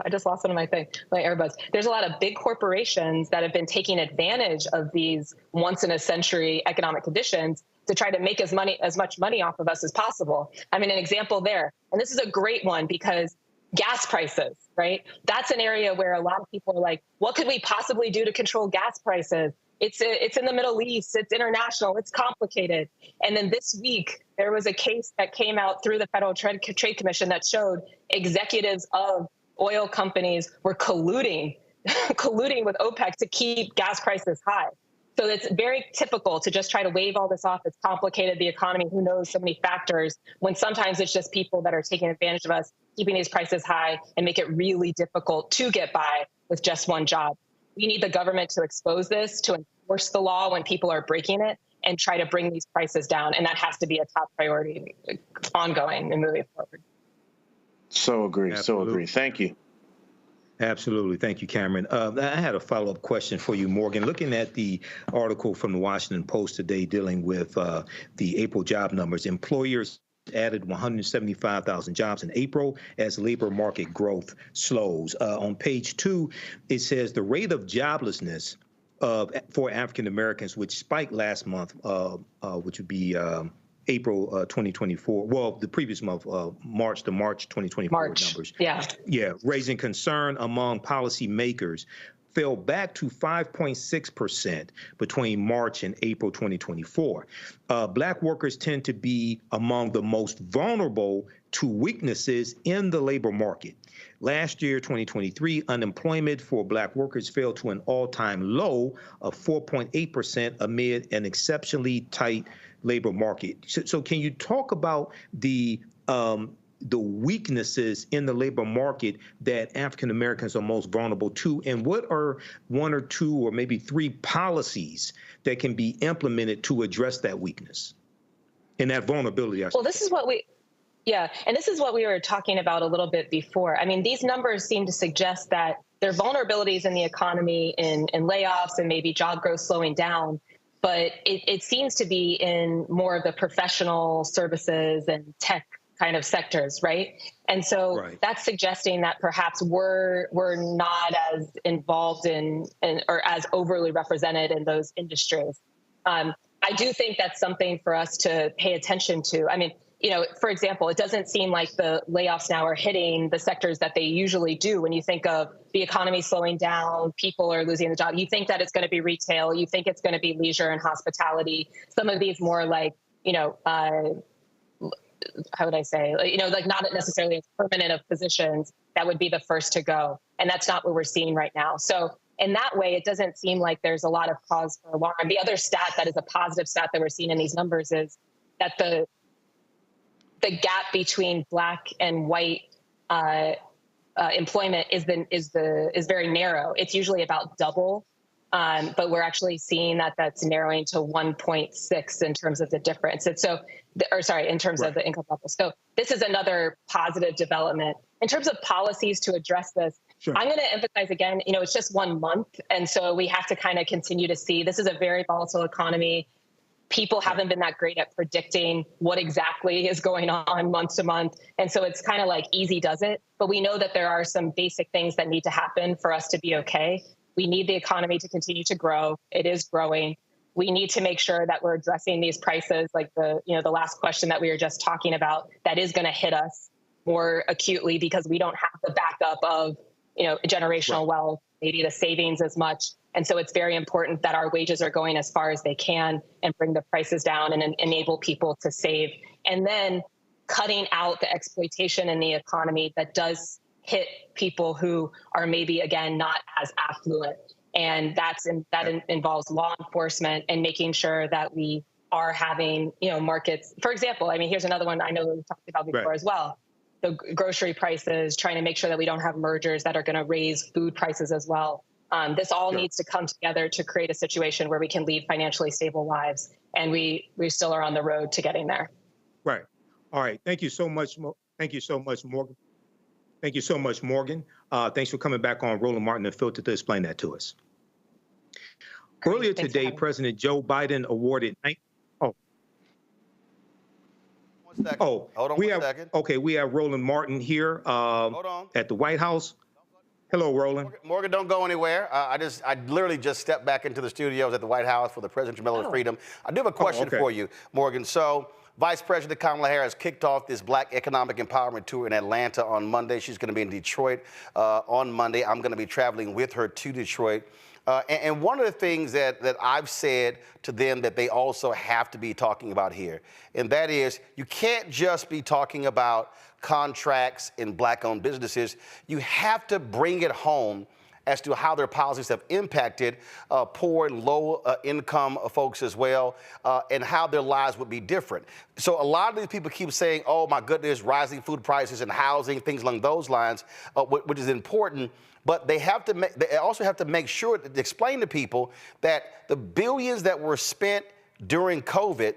I just lost one of my earbuds. There's a lot of big corporations that have been taking advantage of these once-in-a-century economic conditions to try to make as much money off of us as possible. I mean, an example there, and this is a great one because gas prices, right? That's an area where a lot of people are like, what could we possibly do to control gas prices? It's in the Middle East, it's international, it's complicated. And then this week, there was a case that came out through the Federal Trade Commission that showed executives of oil companies were colluding with OPEC to keep gas prices high. So it's very typical to just try to wave all this off. It's complicated, the economy, who knows, so many factors, when sometimes it's just people that are taking advantage of us, keeping these prices high and make it really difficult to get by with just one job. We need the government to expose this, to enforce the law when people are breaking it, and try to bring these prices down. And that has to be a top priority ongoing and moving forward. So agree. Absolutely. So agree. Thank you. Absolutely. Thank you, Cameron. I had a follow-up question for you, Morgan. Looking at the article from the Washington Post today dealing with the April job numbers, employers added 175,000 jobs in April as labor market growth slows. On page 2, it says the rate of joblessness for African Americans, which spiked last month, which would be April 2024, well, the previous month, March 2024 numbers. Yeah, raising concern among policymakers, fell back to 5.6% between March and April 2024. Black workers tend to be among the most vulnerable to weaknesses in the labor market. Last year, 2023, unemployment for Black workers fell to an all-time low of 4.8% amid an exceptionally tight labor market. So can you talk about the weaknesses in the labor market that African Americans are most vulnerable to, and what are 1 or 2 or maybe 3 policies that can be implemented to address that weakness and that vulnerability? Well, this is what we were talking about a little bit before. I mean, these numbers seem to suggest that there are vulnerabilities in the economy, in layoffs and maybe job growth slowing down. But it seems to be in more of the professional services and tech kind of sectors, right? And so that's suggesting that perhaps we're not as involved in or as overly represented in those industries. I do think that's something for us to pay attention to. I mean, for example, it doesn't seem like the layoffs now are hitting the sectors that they usually do. When you think of the economy slowing down, people are losing the job, you think that it's going to be retail, you think it's going to be leisure and hospitality, some of these more like, how would I say, like not necessarily permanent of positions that would be the first to go. And that's not what we're seeing right now. So in that way, it doesn't seem like there's a lot of cause for alarm. The other stat that is a positive stat that we're seeing in these numbers is that the gap between Black and white employment is very narrow. It's usually about double, but we're actually seeing that's narrowing to 1.6 in terms of the difference. In terms of the income level. So this is another positive development. In terms of policies to address this, I'm going to emphasize again, it's just 1 month. And so we have to kind of continue to see, this is a very volatile economy. People haven't been that great at predicting what exactly is going on month to month. And so it's kind of like easy does it. But we know that there are some basic things that need to happen for us to be okay. We need the economy to continue to grow. It is growing. We need to make sure that we're addressing these prices, like the last question that we were just talking about, that is going to hit us more acutely because we don't have the backup of, generational wealth, maybe the savings as much. And so it's very important that our wages are going as far as they can and bring the prices down and enable people to save. And then cutting out the exploitation in the economy that does hit people who are maybe, again, not as affluent. And that involves law enforcement and making sure that we are having, markets. For example, I mean, here's another one I know we've talked about before as well. The grocery prices, trying to make sure that we don't have mergers that are going to raise food prices as well. This all needs to come together to create a situation where we can lead financially stable lives. And we still are on the road to getting there. Right. All right. Thank you so much. Thank you so much, Morgan. Thank you so much, Morgan. Thanks for coming back on Roland Martin Unfiltered to explain that to us. Earlier today, President Joe Biden awarded. Hold on one second. Okay, we have Roland Martin here at the White House. Hello, Roland. Morgan, don't go anywhere. I literally just stepped back into the studios at the White House for the Presidential Medal of Freedom. I do have a question for you, Morgan. So, Vice President Kamala Harris kicked off this Black Economic Empowerment Tour in Atlanta on Monday. She's going to be in Detroit on Monday. I'm going to be traveling with her to Detroit. And one of the things that I've said to them that they also have to be talking about here, and that is you can't just be talking about contracts in Black-owned businesses. You have to bring it home as to how their policies have impacted poor and low-income folks as well, and how their lives would be different. So a lot of these people keep saying, oh, my goodness, rising food prices and housing, things along those lines, which is important. But they also have to make sure to explain to people that the billions that were spent during COVID,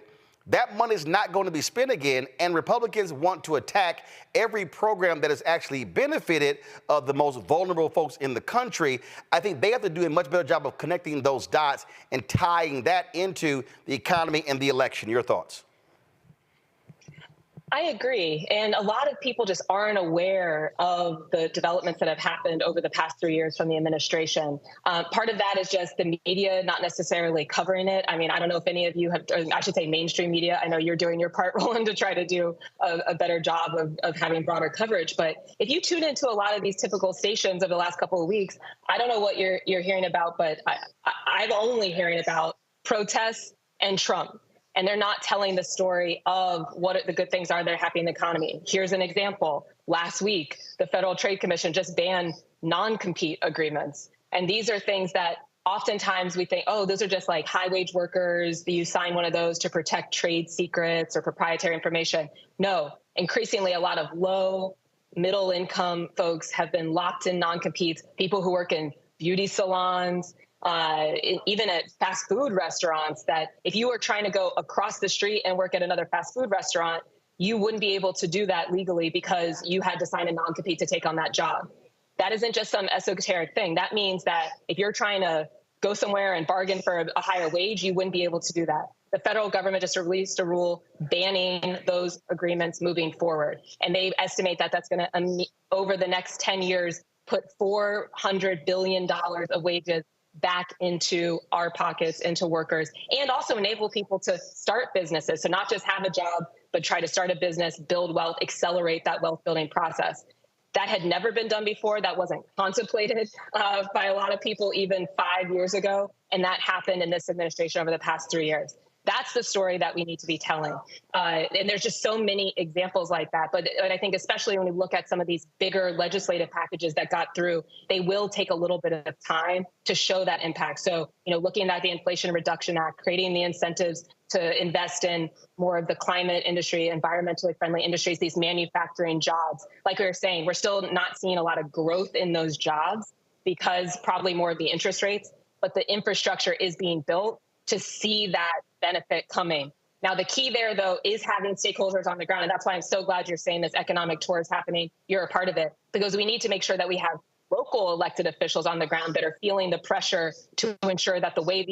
that money is not going to be spent again, and Republicans want to attack every program that has actually benefited the most vulnerable folks in the country. I think they have to do a much better job of connecting those dots and tying that into the economy and the election. Your thoughts? I agree. And a lot of people just aren't aware of the developments that have happened over the past 3 years from the administration. Part of that is just the media not necessarily covering it. I mean, I don't know if any of you have, I should say mainstream media. I know you're doing your part, Roland, to try to do a better job of having broader coverage. But if you tune into a lot of these typical stations over the last couple of weeks, I don't know what you're hearing about, but I'm only hearing about protests and Trump. And they're not telling the story of what the good things are that are happening in the economy. Here's an example. Last week, the Federal Trade Commission just banned non-compete agreements. And these are things that oftentimes we think, oh, those are just like high-wage workers. You sign one of those to protect trade secrets or proprietary information. No, increasingly, a lot of low, middle-income folks have been locked in non-competes, people who work in beauty salons, even at fast food restaurants, that if you were trying to go across the street and work at another fast food restaurant, you wouldn't be able to do that legally because you had to sign a non-compete to take on that job. That isn't just some esoteric thing. That means that if you're trying to go somewhere and bargain for a higher wage, you wouldn't be able to do that. The federal government just released a rule banning those agreements moving forward. And they estimate that that's going to, over the next 10 years, put $400 billion of wages back into our pockets, into workers, and also enable people to start businesses. So not just have a job, but try to start a business, build wealth, accelerate that wealth building process. That had never been done before. That wasn't contemplated by a lot of people even 5 years ago. And that happened in this administration over the past 3 years. That's the story that we need to be telling. And there's just so many examples like that. But I think especially when we look at some of these bigger legislative packages that got through, they will take a little bit of time to show that impact. So, looking at the Inflation Reduction Act, creating the incentives to invest in more of the climate industry, environmentally friendly industries, these manufacturing jobs. Like we were saying, we're still not seeing a lot of growth in those jobs because probably more of the interest rates, but the infrastructure is being built to see that benefit coming. Now, the key there, though, is having stakeholders on the ground. And that's why I'm so glad you're saying this economic tour is happening. You're a part of it, because we need to make sure that we have local elected officials on the ground that are feeling the pressure to ensure that the way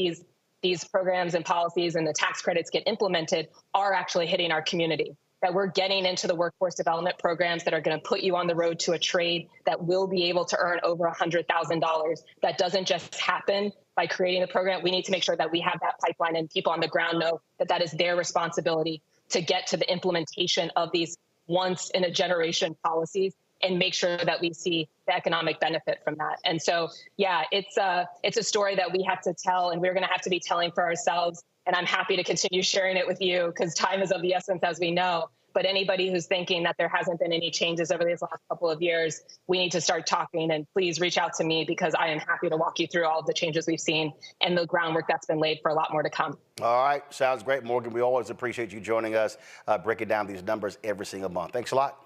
these programs and policies and the tax credits get implemented are actually hitting our community, that we're getting into the workforce development programs that are going to put you on the road to a trade that will be able to earn over $100,000. That doesn't just happen by creating the program. We need to make sure that we have that pipeline and people on the ground know that that is their responsibility to get to the implementation of these once in a generation policies and make sure that we see the economic benefit from that. And so, yeah, it's a story that we have to tell, and we're going to have to be telling for ourselves. And I'm happy to continue sharing it with you because time is of the essence, as we know. But anybody who's thinking that there hasn't been any changes over these last couple of years, we need to start talking, and please reach out to me because I am happy to walk you through all of the changes we've seen and the groundwork that's been laid for a lot more to come. All right. Sounds great, Morgan. We always appreciate you joining us, breaking down these numbers every single month. Thanks a lot.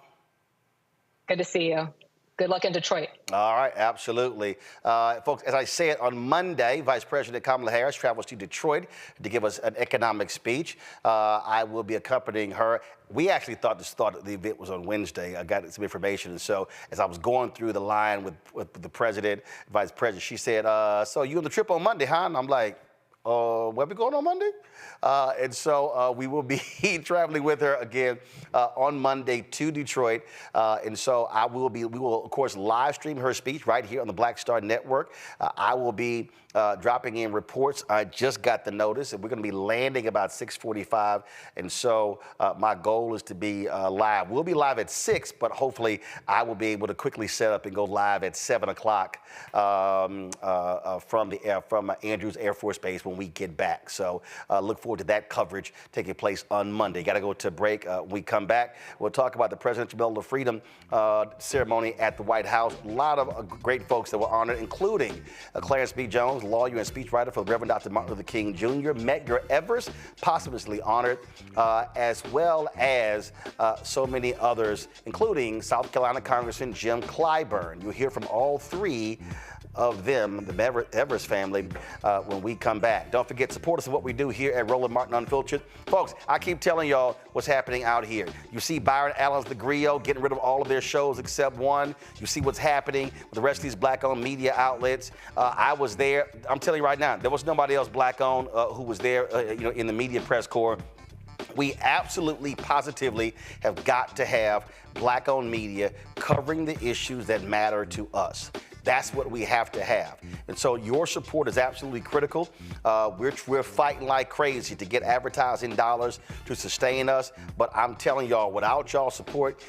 Good to see you. Good luck in Detroit. All right, absolutely. Folks, as I said, on Monday, Vice President Kamala Harris travels to Detroit to give us an economic speech. I will be accompanying her. We actually thought the event was on Wednesday. I got some information. And so as I was going through the line with the president, Vice President, she said, so you on the trip on Monday, huh? And I'm like, where we going on Monday? And so we will be traveling with her again on Monday to Detroit. And so we will, of course, live stream her speech right here on the Black Star Network. I will be dropping in reports. I just got the notice, and we're going to be landing about 6:45. And so my goal is to be live. We'll be live at 6, but hopefully I will be able to quickly set up and go live at 7 o'clock from Andrews Air Force Base when we get back. So look forward to that coverage taking place on Monday. Got to go to break. When we come back, we'll talk about the Presidential Medal of Freedom ceremony at the White House. A lot of great folks that were honored, including Clarence B. Jones, lawyer and speechwriter for the Reverend Dr. Martin Luther King Jr., Medgar Evers, posthumously honored, as well as so many others, including South Carolina Congressman Jim Clyburn. You'll hear from all three of them, the Evers family, when we come back. Don't forget, support us in what we do here at Roland Martin Unfiltered. Folks, I keep telling y'all what's happening out here. You see Byron Allen's The Griot getting rid of all of their shows except one. You see what's happening with the rest of these black-owned media outlets. I was there. I'm telling you right now, there was nobody else black-owned who was there in the media press corps. We absolutely, positively have got to have black-owned media covering the issues that matter to us. That's what we have to have. And so your support is absolutely critical. We're fighting like crazy to get advertising dollars to sustain us. But I'm telling y'all, without y'all support,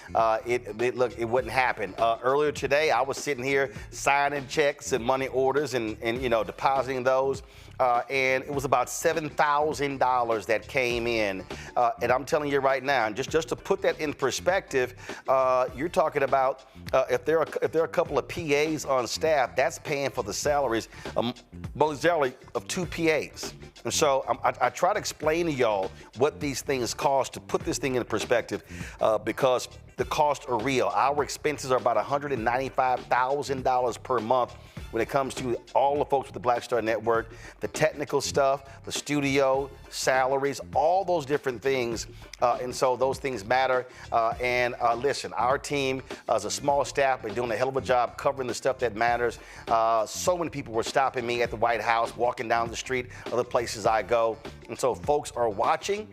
it wouldn't happen. Earlier today, I was sitting here signing checks and money orders and depositing those. And it was about $7,000 that came in. And I'm telling you right now, and just to put that in perspective, you're talking about if there are a couple of PAs on staff, that's paying for the salaries of 2 PAs. And so I try to explain to y'all what these things cost to put this thing in perspective, because the costs are real. Our expenses are about $195,000 per month when it comes to all the folks with the Black Star Network, the technical stuff, the studio, salaries, all those different things. And so those things matter. Listen, our team is a small staff, but doing a hell of a job covering the stuff that matters. So many people were stopping me at the White House, walking down the street, other places I go. And so folks are watching.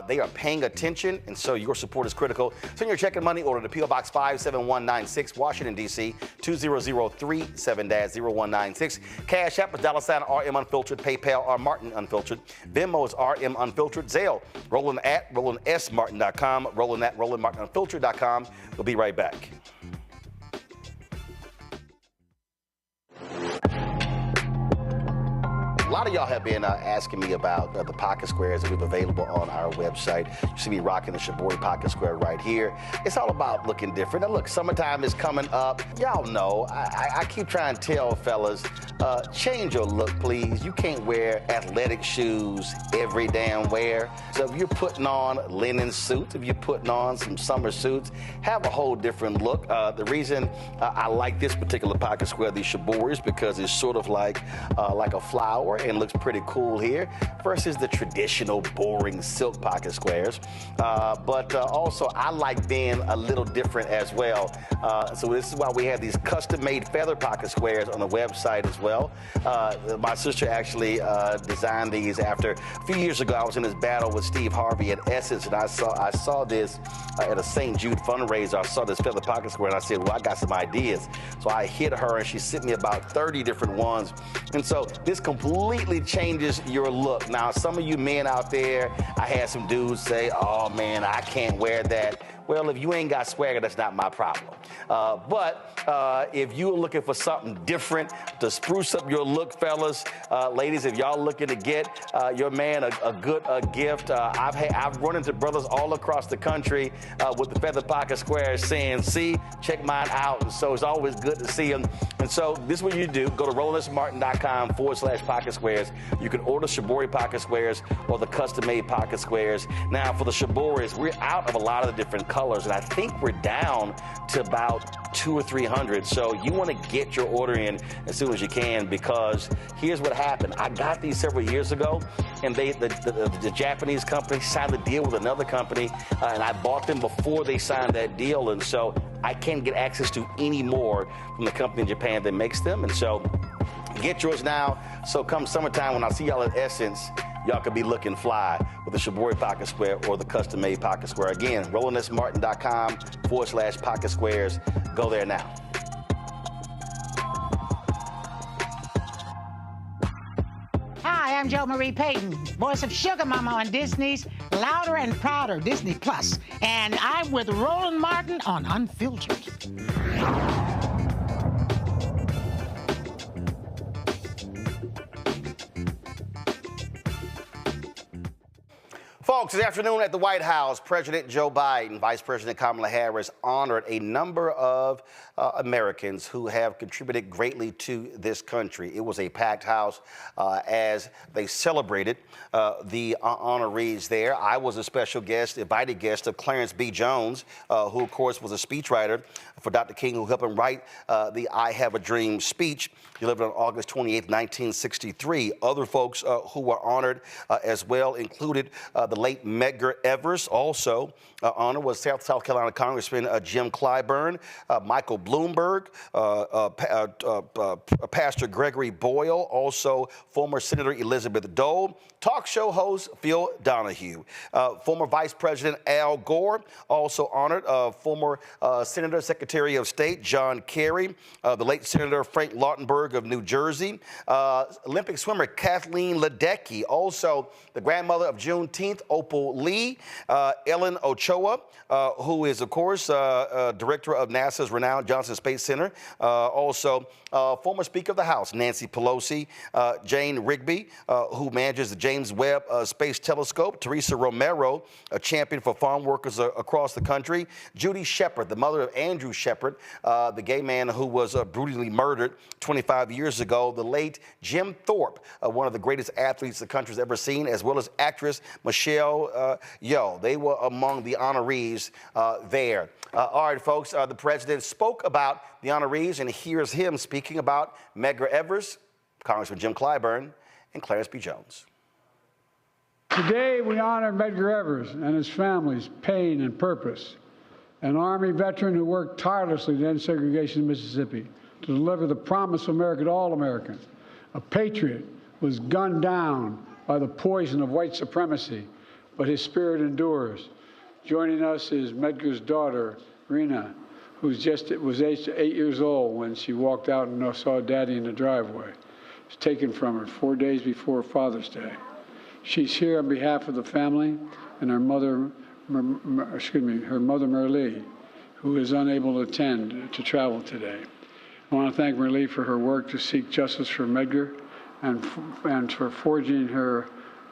They are paying attention. And so your support is critical. Send your check and money order to P.O. Box 57196, Washington, D.C., 20037-0196. Cash App is $RM Unfiltered. PayPal are Martin Unfiltered. Venmo is RM Unfiltered. Zelle, Roland at RolandSMartin.com. Roland at RolandMartinUnfiltered.com. We'll be right back. A lot of y'all have been asking me about the pocket squares that we have available on our website. You see me rocking the Shibori pocket square right here. It's all about looking different. And look, summertime is coming up. Y'all know, I keep trying to tell fellas, change your look, please. You can't wear athletic shoes every damn wear. So if you're putting on linen suits, if you're putting on some summer suits, have a whole different look. The reason I like this particular pocket square, the Shibori, is because it's sort of like a flower and looks pretty cool here versus the traditional boring silk pocket squares. But also I like being a little different as well. So this is why we have these custom-made feather pocket squares on the website as well. My sister actually designed these after a few years ago. I was in this battle with Steve Harvey at Essence, and I saw this at a St. Jude fundraiser. I saw this feather pocket square, and I said, well, I got some ideas. So I hit her, and she sent me about 30 different ones. And so this completely changes your look. Now, some of you men out there, I had some dudes say, oh man, I can't wear that. Well, if you ain't got swagger, that's not my problem. But if you're looking for something different to spruce up your look, fellas, ladies, if y'all looking to get your man a good gift, I've run into brothers all across the country with the feather pocket squares saying, see, check mine out. And so it's always good to see them. And so this is what you do. Go to RolandSMartin.com/pocket squares. You can order Shibori pocket squares or the custom-made pocket squares. Now, for the Shiboris, we're out of a lot of the different colors, and I think we're down to about 200 or 300. So you want to get your order in as soon as you can, because here's what happened. I got these several years ago, and the Japanese company signed a deal with another company, and I bought them before they signed that deal, and so I can't get access to any more from the company in Japan that makes them. And so get yours now. So come summertime, when I see y'all at Essence, y'all could be looking fly with the Shibori pocket square or the custom-made pocket square. Again, RolandSMartin.com/pocket squares. Go there now. Hi, I'm Jo Marie Payton, voice of Sugar Mama on Disney's Louder and Prouder Disney Plus, and I'm with Roland Martin on Unfiltered. Folks, this afternoon at the White House, President Joe Biden, Vice President Kamala Harris honored a number of Americans who have contributed greatly to this country. It was a packed house as they celebrated the honorees there. I was a special guest, invited guest of Clarence B. Jones, who, of course, was a speechwriter for Dr. King, who helped him write the I Have a Dream speech, delivered on August 28, 1963. Other folks who were honored as well included the late Medgar Evers. Also honored was South Carolina Congressman Jim Clyburn, Michael Bloomberg, Pastor Gregory Boyle, also former Senator Elizabeth Dole, talk show host Phil Donahue, former Vice President Al Gore, also honored former Senator Secretary of State John Kerry, the late Senator Frank Lautenberg of New Jersey, Olympic swimmer Kathleen Ledecky, also the grandmother of Juneteenth, Opal Lee, Ellen Ochoa, who is, of course, director of NASA's renowned Johnson Space Center, also former Speaker of the House Nancy Pelosi, Jane Rigby, who manages the James Webb Space Telescope, Teresa Romero, a champion for farm workers across the country, Judy Shepard, the mother of Andrew Shepard, the gay man who was brutally murdered 25 years ago, the late Jim Thorpe, one of the greatest athletes the country's ever seen, as well as actress Michelle Yeoh. They were among the honorees there. All right, folks, the president spoke about the honorees, and here's him speaking about Medgar Evers, Congressman Jim Clyburn, and Clarence B. Jones. Today, we honor Medgar Evers and his family's pain and purpose, an Army veteran who worked tirelessly to end segregation in Mississippi, to deliver the promise of America to all Americans. A patriot was gunned down by the poison of white supremacy, but his spirit endures. Joining us is Medgar's daughter, Rena, who was aged 8 years old when she walked out and saw Daddy in the driveway. It was taken from her 4 days before Father's Day. She's here on behalf of the family and her mother, Merlee, who is unable to attend to travel today. I want to thank Merlee for her work to seek justice for Medgar and for forging her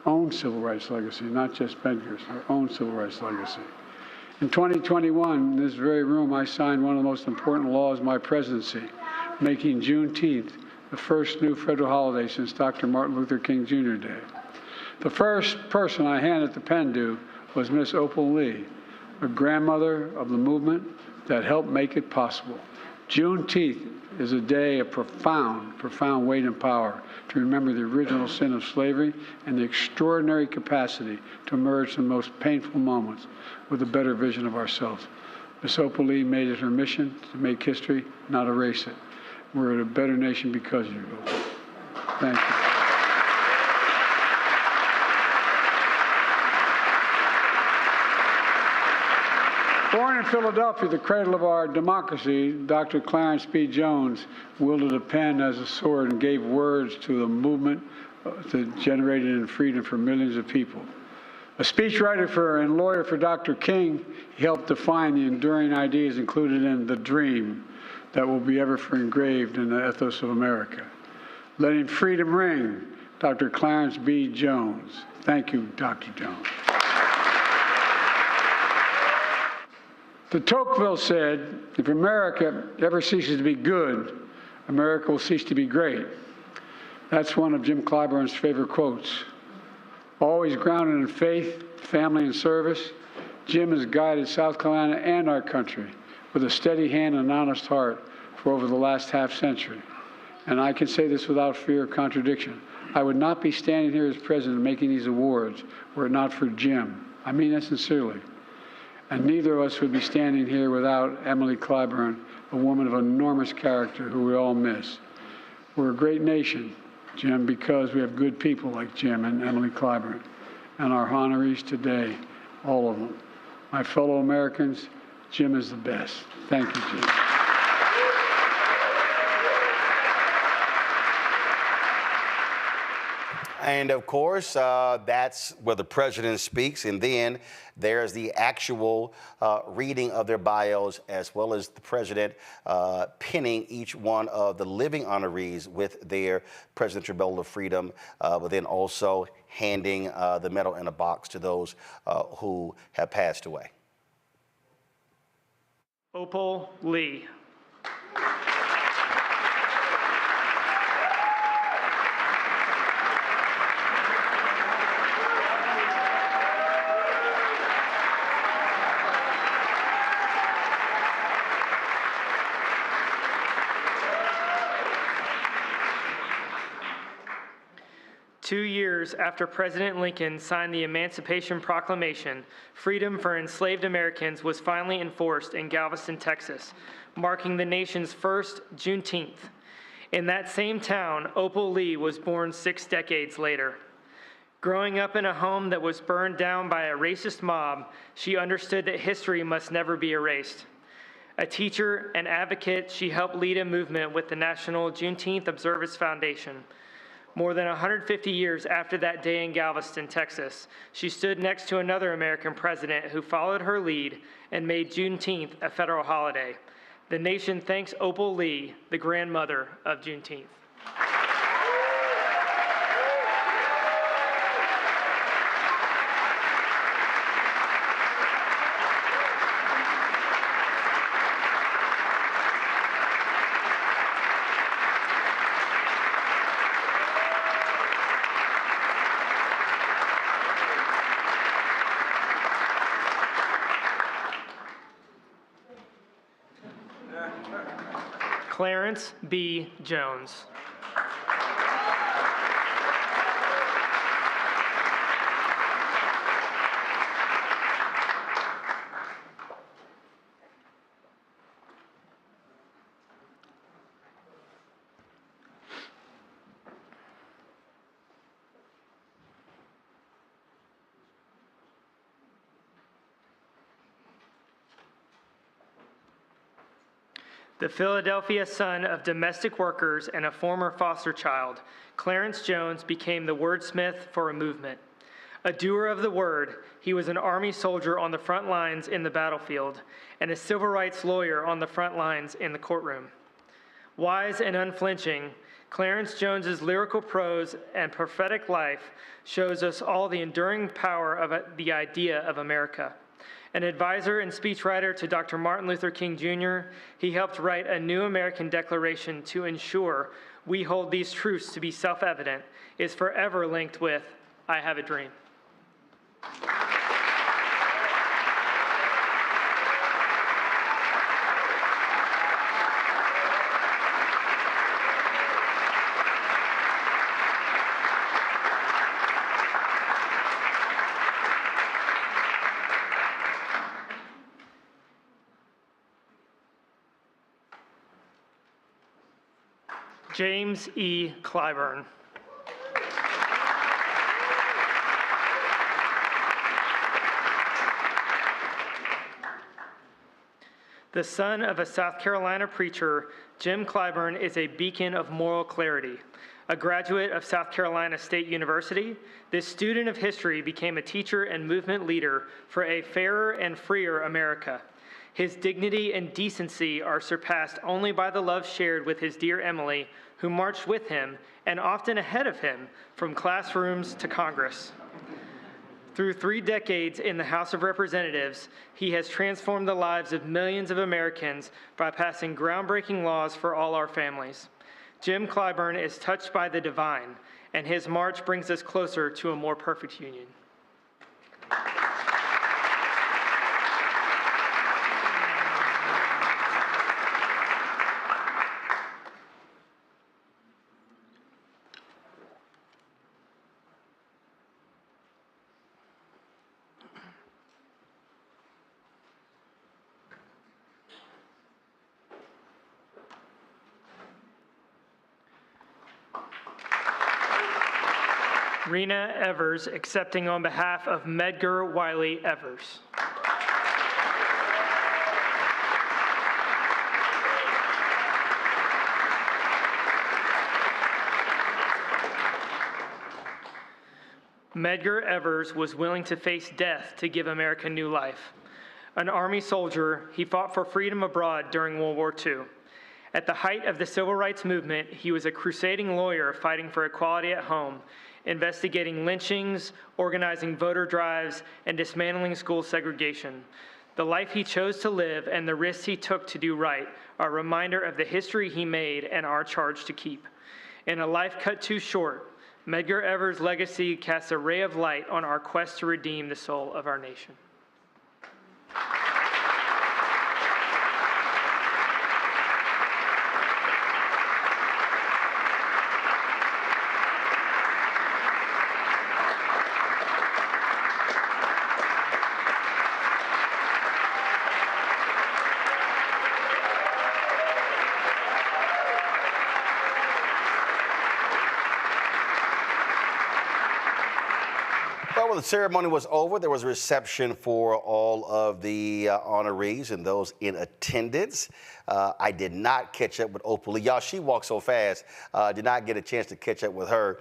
own civil rights legacy, not just Medgar's, her own civil rights legacy. In 2021, in this very room, I signed one of the most important laws of my presidency, making Juneteenth the first new federal holiday since Dr. Martin Luther King Jr. Day. The first person I handed the pen to was Miss Opal Lee, a grandmother of the movement that helped make it possible. Juneteenth is a day of profound, profound weight and power to remember the original sin of slavery and the extraordinary capacity to emerge from the most painful moments with a better vision of ourselves. Miss Opal Lee made it her mission to make history, not erase it. We're a better nation because of you, Opal. Thank you. Born in Philadelphia, the cradle of our democracy, Dr. Clarence B. Jones wielded a pen as a sword and gave words to the movement that generated in freedom for millions of people. A speechwriter and lawyer for Dr. King, he helped define the enduring ideas included in The Dream that will be ever engraved in the ethos of America. Letting freedom ring, Dr. Clarence B. Jones. Thank you, Dr. Jones. De Tocqueville said, if America ever ceases to be good, America will cease to be great. That's one of Jim Clyburn's favorite quotes. Always grounded in faith, family, and service, Jim has guided South Carolina and our country with a steady hand and an honest heart for over the last half-century. And I can say this without fear of contradiction. I would not be standing here as president making these awards were it not for Jim. I mean that sincerely. And neither of us would be standing here without Emily Clyburn, a woman of enormous character who we all miss. We're a great nation, Jim, because we have good people like Jim and Emily Clyburn. And our honorees today, all of them. My fellow Americans, Jim is the best. Thank you, Jim. And of course, that's where the president speaks. And then there's the actual reading of their bios, as well as the president pinning each one of the living honorees with their Presidential Medal of Freedom, but then also handing the medal in a box to those who have passed away. Opal Lee. 2 years after President Lincoln signed the Emancipation Proclamation, freedom for enslaved Americans was finally enforced in Galveston, Texas, marking the nation's first Juneteenth. In that same town, Opal Lee was born 6 decades later. Growing up in a home that was burned down by a racist mob, she understood that history must never be erased. A teacher and advocate, she helped lead a movement with the National Juneteenth Observance Foundation. More than 150 years after that day in Galveston, Texas, she stood next to another American president who followed her lead and made Juneteenth a federal holiday. The nation thanks Opal Lee, the grandmother of Juneteenth. Clarence B. Jones. The Philadelphia son of domestic workers and a former foster child, Clarence Jones became the wordsmith for a movement. A doer of the word, he was an Army soldier on the front lines in the battlefield and a civil rights lawyer on the front lines in the courtroom. Wise and unflinching, Clarence Jones's lyrical prose and prophetic life shows us all the enduring power of the idea of America. An advisor and speechwriter to Dr. Martin Luther King Jr., he helped write a new American Declaration to ensure we hold these truths to be self-evident, is forever linked with, I have a dream. James E. Clyburn. The son of a South Carolina preacher, Jim Clyburn is a beacon of moral clarity. A graduate of South Carolina State University, this student of history became a teacher and movement leader for a fairer and freer America. His dignity and decency are surpassed only by the love shared with his dear Emily, who marched with him and often ahead of him from classrooms to Congress. Through 3 decades in the House of Representatives, he has transformed the lives of millions of Americans by passing groundbreaking laws for all our families. Jim Clyburn is touched by the divine, and his march brings us closer to a more perfect union. Rena Evers, accepting on behalf of Medgar Wiley Evers. Medgar Evers was willing to face death to give America new life. An Army soldier, he fought for freedom abroad during World War II. At the height of the civil rights movement, he was a crusading lawyer fighting for equality at home, investigating lynchings, organizing voter drives, and dismantling school segregation. The life he chose to live and the risks he took to do right are a reminder of the history he made and our charge to keep. In a life cut too short, Medgar Evers' legacy casts a ray of light on our quest to redeem the soul of our nation. Well, the ceremony was over. There was a reception for all of the honorees and those in attendance. I did not catch up with Opal Lee. Y'all, she walked so fast. Did not get a chance to catch up with her.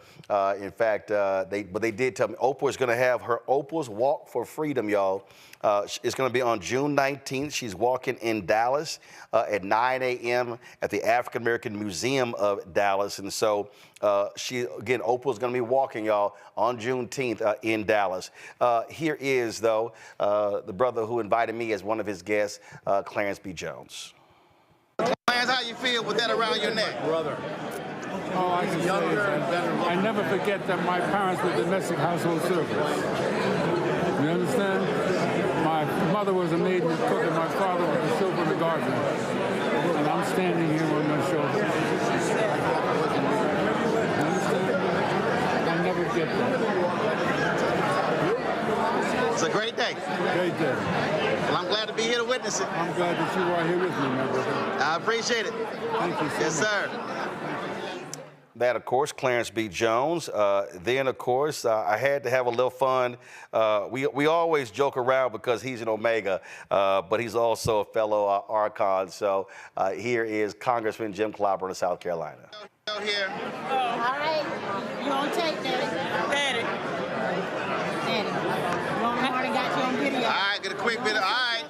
In fact, they did tell me Opal is going to have her Opal's Walk for Freedom, y'all. It's going to be on June 19th. She's walking in Dallas at 9 a.m. at the African American Museum of Dallas. And so Opal's going to be walking, y'all, on Juneteenth in Dallas. Here is, though, the brother who invited me as one of his guests, Clarence B. Jones. Clarence, how you feel with that around your neck? Brother. Oh, I can younger and better. I never forget that my parents were domestic household servers. You understand? My mother was a maid and cook, and my father was a chauffeur and a gardener. And I'm standing here on my shoulder. You understand? I'll never forget that. It's a great day. Great day. Well, I'm glad to be here to witness it. I'm glad that you are here with me, my brother. I appreciate it. Thank you so much. Yes, sir. That, of course, Clarence B. Jones. Then, of course, I had to have a little fun. We always joke around because he's an Omega, but he's also a fellow Archon. So here is Congressman Jim Clyburn of South Carolina. Here. All right. You on tape, Daddy? Roland Martin got you on video. All right, get a quick video. All right.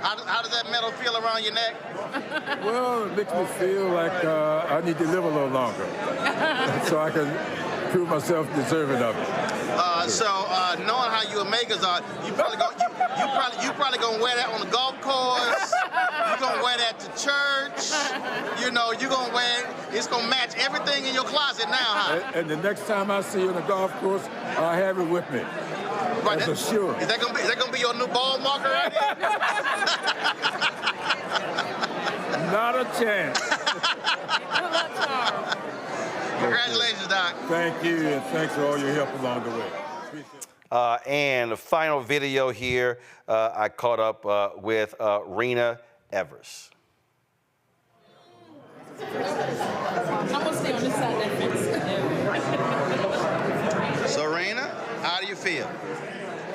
How does that medal feel around your neck? Well, it makes me feel like I need to live a little longer so I can prove myself deserving of it. Knowing how you Omegas are, you probably gonna wear that on the golf course. You're gonna wear that to church. You know, you're gonna wear it. It's gonna match everything in your closet now, huh? And the next time I see you on the golf course, I'll have it with me. Right, for sure. Is that gonna be your new ball marker right here? Not a chance. Good luck, Charles. Congratulations, Doc. Thank you, and thanks for all your help along the way. And the final video here, I caught up with Rena Evers. I'm gonna stay on this side of that fence. So, Rena, how do you feel?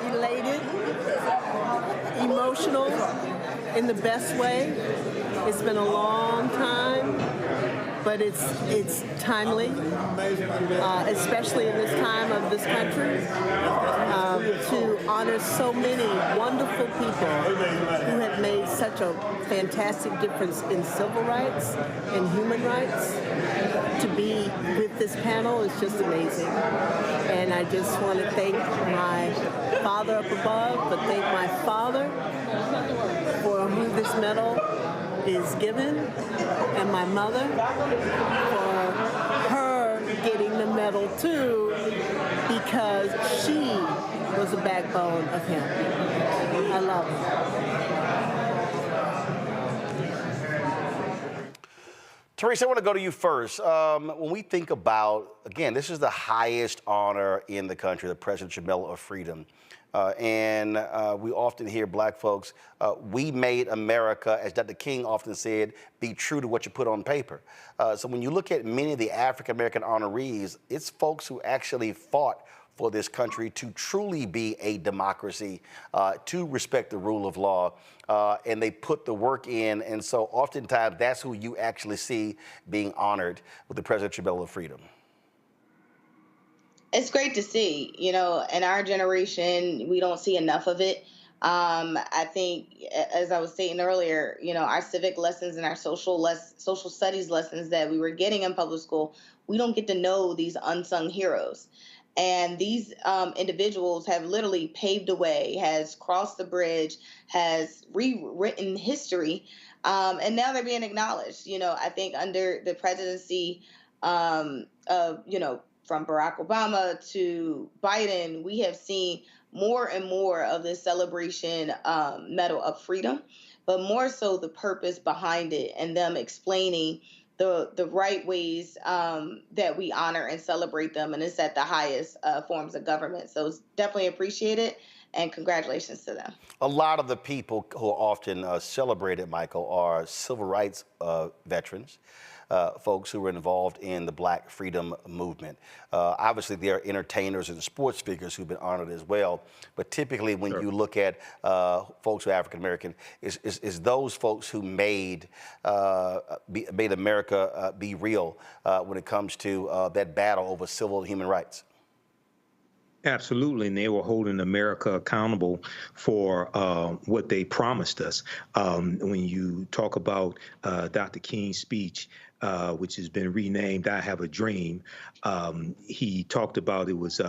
Elated, emotional, in the best way. It's been a long time. but it's timely, especially in this time of this country, to honor so many wonderful people who have made such a fantastic difference in civil rights and human rights. To be with this panel is just amazing. And I just want to thank my father up above, but thank my father for who this medal is given, and my mother for her getting the medal too, because she was the backbone of him. I love her. Teresa, I want to go to you first. When we think about, again, this is the highest honor in the country, the Presidential Medal of Freedom. And we often hear black folks, we made America, as Dr. King often said, be true to what you put on paper. So when you look at many of the African-American honorees, it's folks who actually fought for this country to truly be a democracy, to respect the rule of law, and they put the work in. And so oftentimes that's who you actually see being honored with the Presidential Medal of Freedom. It's great to see. You know, in our generation, we don't see enough of it. I think, as I was stating earlier, you know, our civic lessons and our social studies lessons that we were getting in public school, we don't get to know these unsung heroes. And these individuals have literally paved the way, has crossed the bridge, has rewritten history, and now they're being acknowledged. You know, I think under the presidency of, you know, from Barack Obama to Biden, we have seen more and more of this celebration medal of freedom, but more so the purpose behind it and them explaining the right ways that we honor and celebrate them, and it's at the highest forms of government. So it's definitely appreciated, and congratulations to them. A lot of the people who are often celebrated, Michael, are civil rights veterans. Folks who were involved in the Black freedom movement. Obviously, there are entertainers and sports figures who've been honored as well. But typically, when you look at folks who are African American, is those folks who made America be real when it comes to that battle over civil and human rights. Absolutely, and they were holding America accountable for what they promised us. When you talk about Dr. King's speech, which has been renamed I Have a Dream, he talked about it was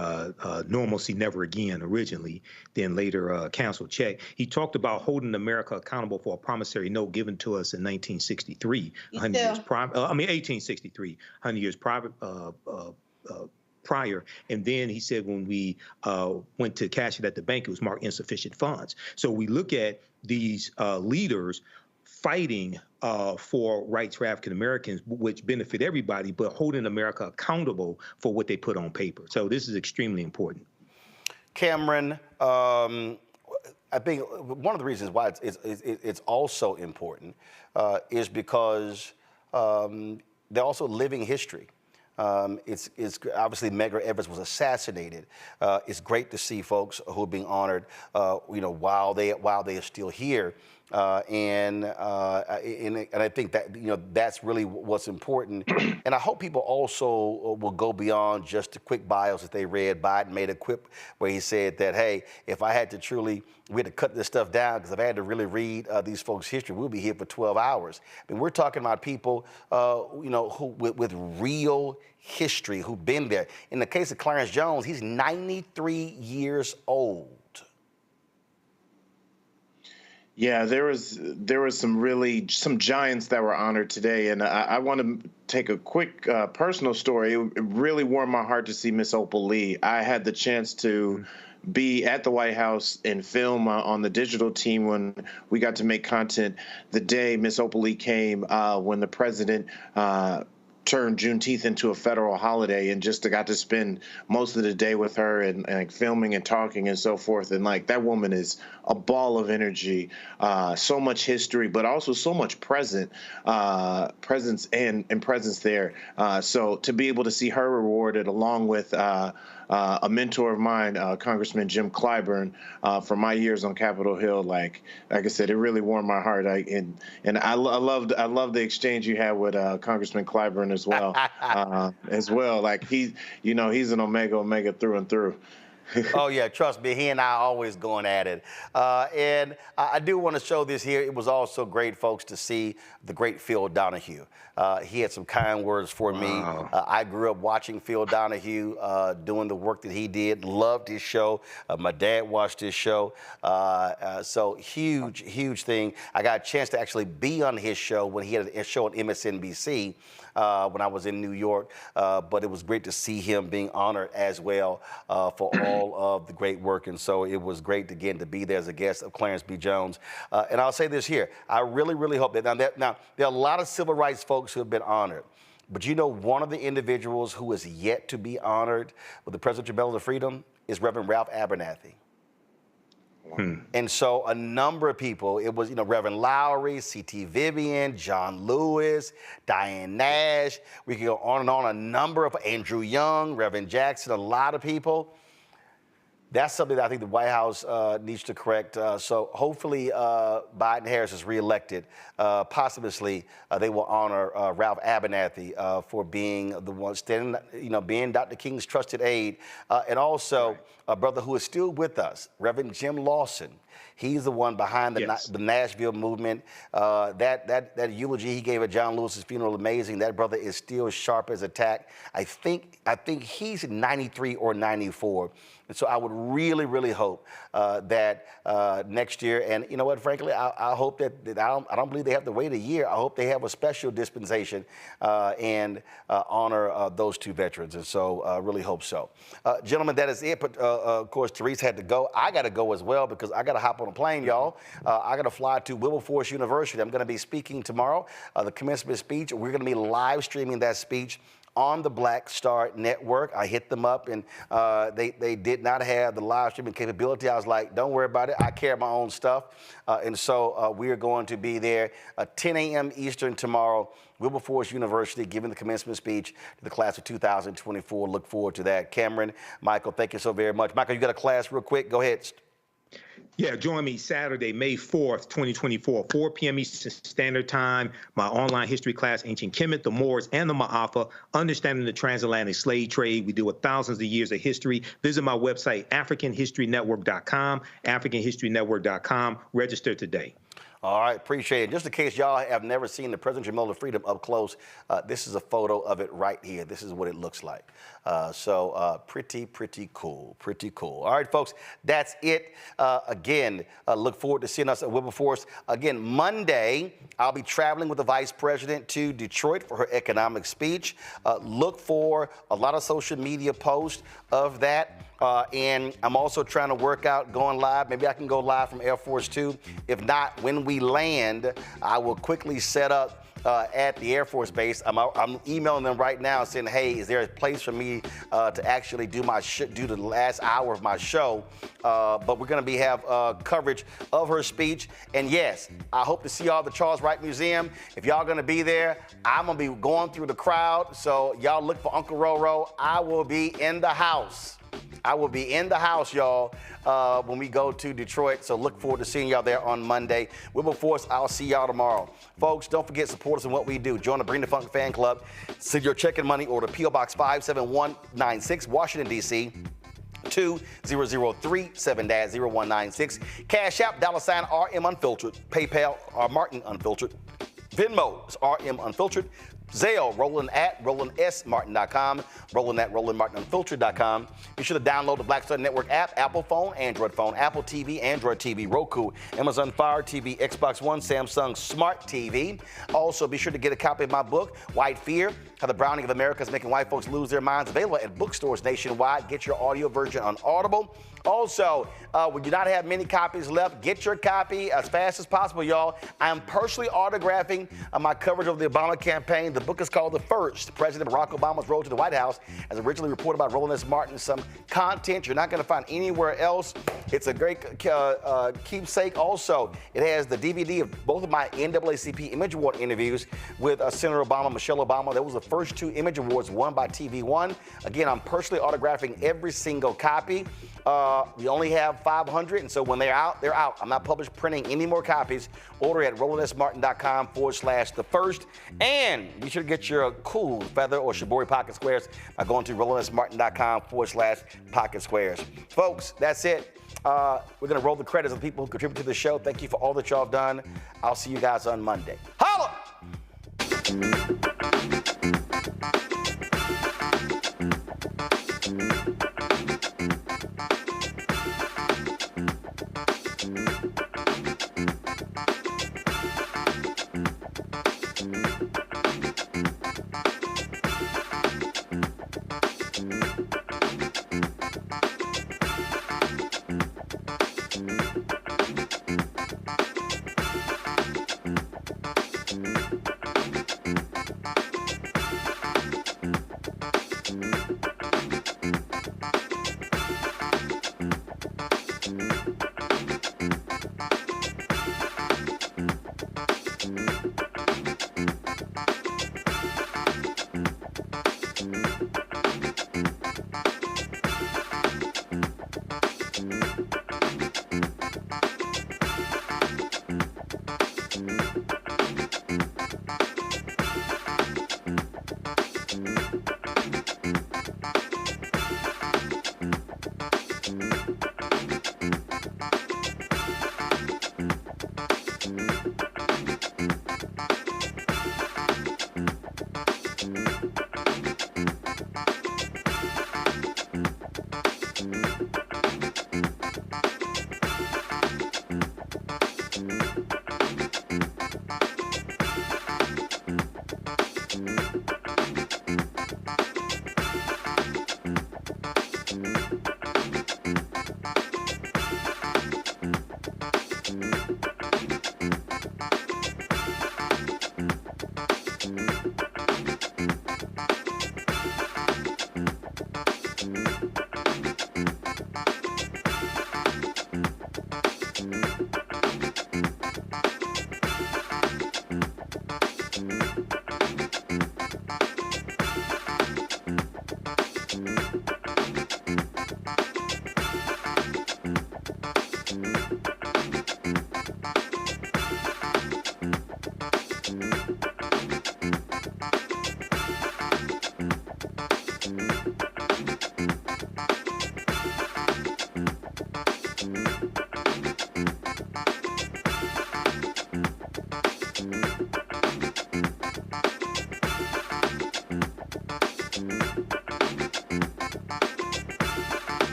normalcy never again originally, then later canceled check. He talked about holding America accountable for a promissory note given to us in 1963, 100 years prior, 1863, 100 years prior. And then he said when we went to cash it at the bank, it was marked insufficient funds. So we look at these leaders fighting for rights for African Americans, which benefit everybody, but holding America accountable for what they put on paper. So this is extremely important. Cameron, I think one of the reasons why it's also important is because they're also living history. It's obviously Medgar Evers was assassinated. It's great to see folks who are being honored, you know, while they are still here. And I think that, you know, that's really what's important. And I hope people also will go beyond just the quick bios that they read. Biden made a quip where he said that, hey, if I had to we had to cut this stuff down because if I had to really read these folks' history, we'll be here for 12 hours. I mean, we're talking about people, you know, who with real history, who've been there. In the case of Clarence Jones, he's 93 years old. Yeah, there was some giants that were honored today, and I want to take a quick personal story. It really warmed my heart to see Miss Opal Lee. I had the chance to be at the White House and film on the digital team when we got to make content the day Miss Opal Lee came, when the president turned Juneteenth into a federal holiday, and just got to spend most of the day with her and like filming and talking and so forth. And like that woman is a ball of energy, so much history, but also so much presence and presence there. So to be able to see her rewarded along with a mentor of mine, Congressman Jim Clyburn, from my years on Capitol Hill, like I said, it really warmed my heart. And I love the exchange you had with Congressman Clyburn as well. Like he's an Omega through and through. Oh, yeah, trust me, he and I are always going at it. And I do want to show this here. It was also great, folks, to see the great Phil Donahue. He had some kind words for me. I grew up watching Phil Donahue doing the work that he did, loved his show. My dad watched his show. So huge thing. I got a chance to actually be on his show when he had a show on MSNBC. When I was in New York, but it was great to see him being honored as well for all of the great work. And so it was great, again, to be there as a guest of Clarence B. Jones. And I'll say this here. I really hope that now there are a lot of civil rights folks who have been honored. But you know, one of the individuals who is yet to be honored with the Presidential Medal of Freedom is Reverend Ralph Abernathy. And so a number of people, it was, Reverend Lowry, C.T. Vivian, John Lewis, Diane Nash. We could go on and on. A number of Andrew Young, Reverend Jackson, a lot of people. That's something that I think the White House needs to correct. So hopefully Biden-Harris is reelected. Possibly they will honor Ralph Abernathy for being the one standing, being Dr. King's trusted aide. And also a brother who is still with us, Reverend Jim Lawson. He's the one behind the Nashville movement. That eulogy he gave at John Lewis's funeral, amazing. That brother is still sharp as a tack. I think he's 93 or 94. And so I would really hope that next year, and you know what, frankly, I hope that I don't believe they have to wait a year. I hope they have a special dispensation and honor those two veterans. And so really hope so. Gentlemen, that is it. But of course, Therese had to go. I got to go as well because I got to hop on a plane, y'all. I got to fly to Wilberforce University. I'm going to be speaking tomorrow, the commencement speech. We're going to be live streaming that speech on the Black Star Network. I hit them up, and they did not have the live streaming capability. I was like, don't worry about it. I carry my own stuff. And so we are going to be there 10 a.m. Eastern tomorrow, Wilberforce University, giving the commencement speech to the class of 2024. Look forward to that. Cameron, Michael, thank you so very much. Michael, you got a class real quick? Go ahead. Yeah, join me Saturday, May 4th, 2024, 4 p.m. Eastern Standard Time. My online history class, Ancient Kemet, the Moors, and the Ma'afa, Understanding the Transatlantic Slave Trade. We deal with thousands of years of history. Visit my website, AfricanHistoryNetwork.com, AfricanHistoryNetwork.com. Register today. All right, appreciate it. Just in case y'all have never seen the Presidential Medal of Freedom up close, this is a photo of it right here. This is what it looks like. So pretty cool, All right, folks, that's it. Again, look forward to seeing us at Wilberforce. Again, Monday, I'll be traveling with the Vice President to Detroit for her economic speech. Look for a lot of social media posts of that. And I'm also trying to work out going live. Maybe I can go live from Air Force 2. If not, when we land, I will quickly set up at the Air Force Base. I'm emailing them right now saying, hey, is there a place for me to actually do the last hour of my show? But we're going to have coverage of her speech. And yes, I hope to see y'all at the Charles Wright Museum. If y'all going to be there, I'm going to be going through the crowd. So y'all look for Uncle Roro. I will be in the house. Y'all, when we go to Detroit. So look forward to seeing y'all there on Monday. Wilberforce, I'll see y'all tomorrow. Folks, don't forget, support us in what we do. Join the Bring the Funk fan club. Send your check and money order P.O. Box 57196, Washington, D.C. 20037 -0196. Cash App, $RM Unfiltered. PayPal, R Martin Unfiltered. Venmo is RM Unfiltered. Zelle, Roland at RolandSMartin.com, Roland at RolandMartinUnfiltered.com. Be sure to download the Black Star Network app, Apple phone, Android phone, Apple TV, Android TV, Roku, Amazon Fire TV, Xbox One, Samsung Smart TV. Also, be sure to get a copy of my book, White Fear, How the Browning of America is Making White Folks Lose Their Minds, available at bookstores nationwide. Get your audio version on Audible. Also, we do not have many copies left. Get your copy as fast as possible, y'all. I am personally autographing my coverage of the Obama campaign. The The book is called The First, President Barack Obama's Road to the White House, as originally reported by Roland S. Martin. Some content you're not going to find anywhere else. It's a great keepsake. Also, it has the DVD of both of my NAACP Image Award interviews with Senator Obama, Michelle Obama. That was the first 2 Image Awards won by TV One. Again, I'm personally autographing every single copy. We only have 500, and so when they're out, they're out. I'm not printing any more copies. Order at RolandSMartin.com/the first. And you should get your cool feather or Shibori pocket squares by going to RolandSMartin.com/pocket squares. Folks, that's it. We're going to roll the credits of the people who contribute to the show. Thank you for all that y'all have done. I'll see you guys on Monday. Holla!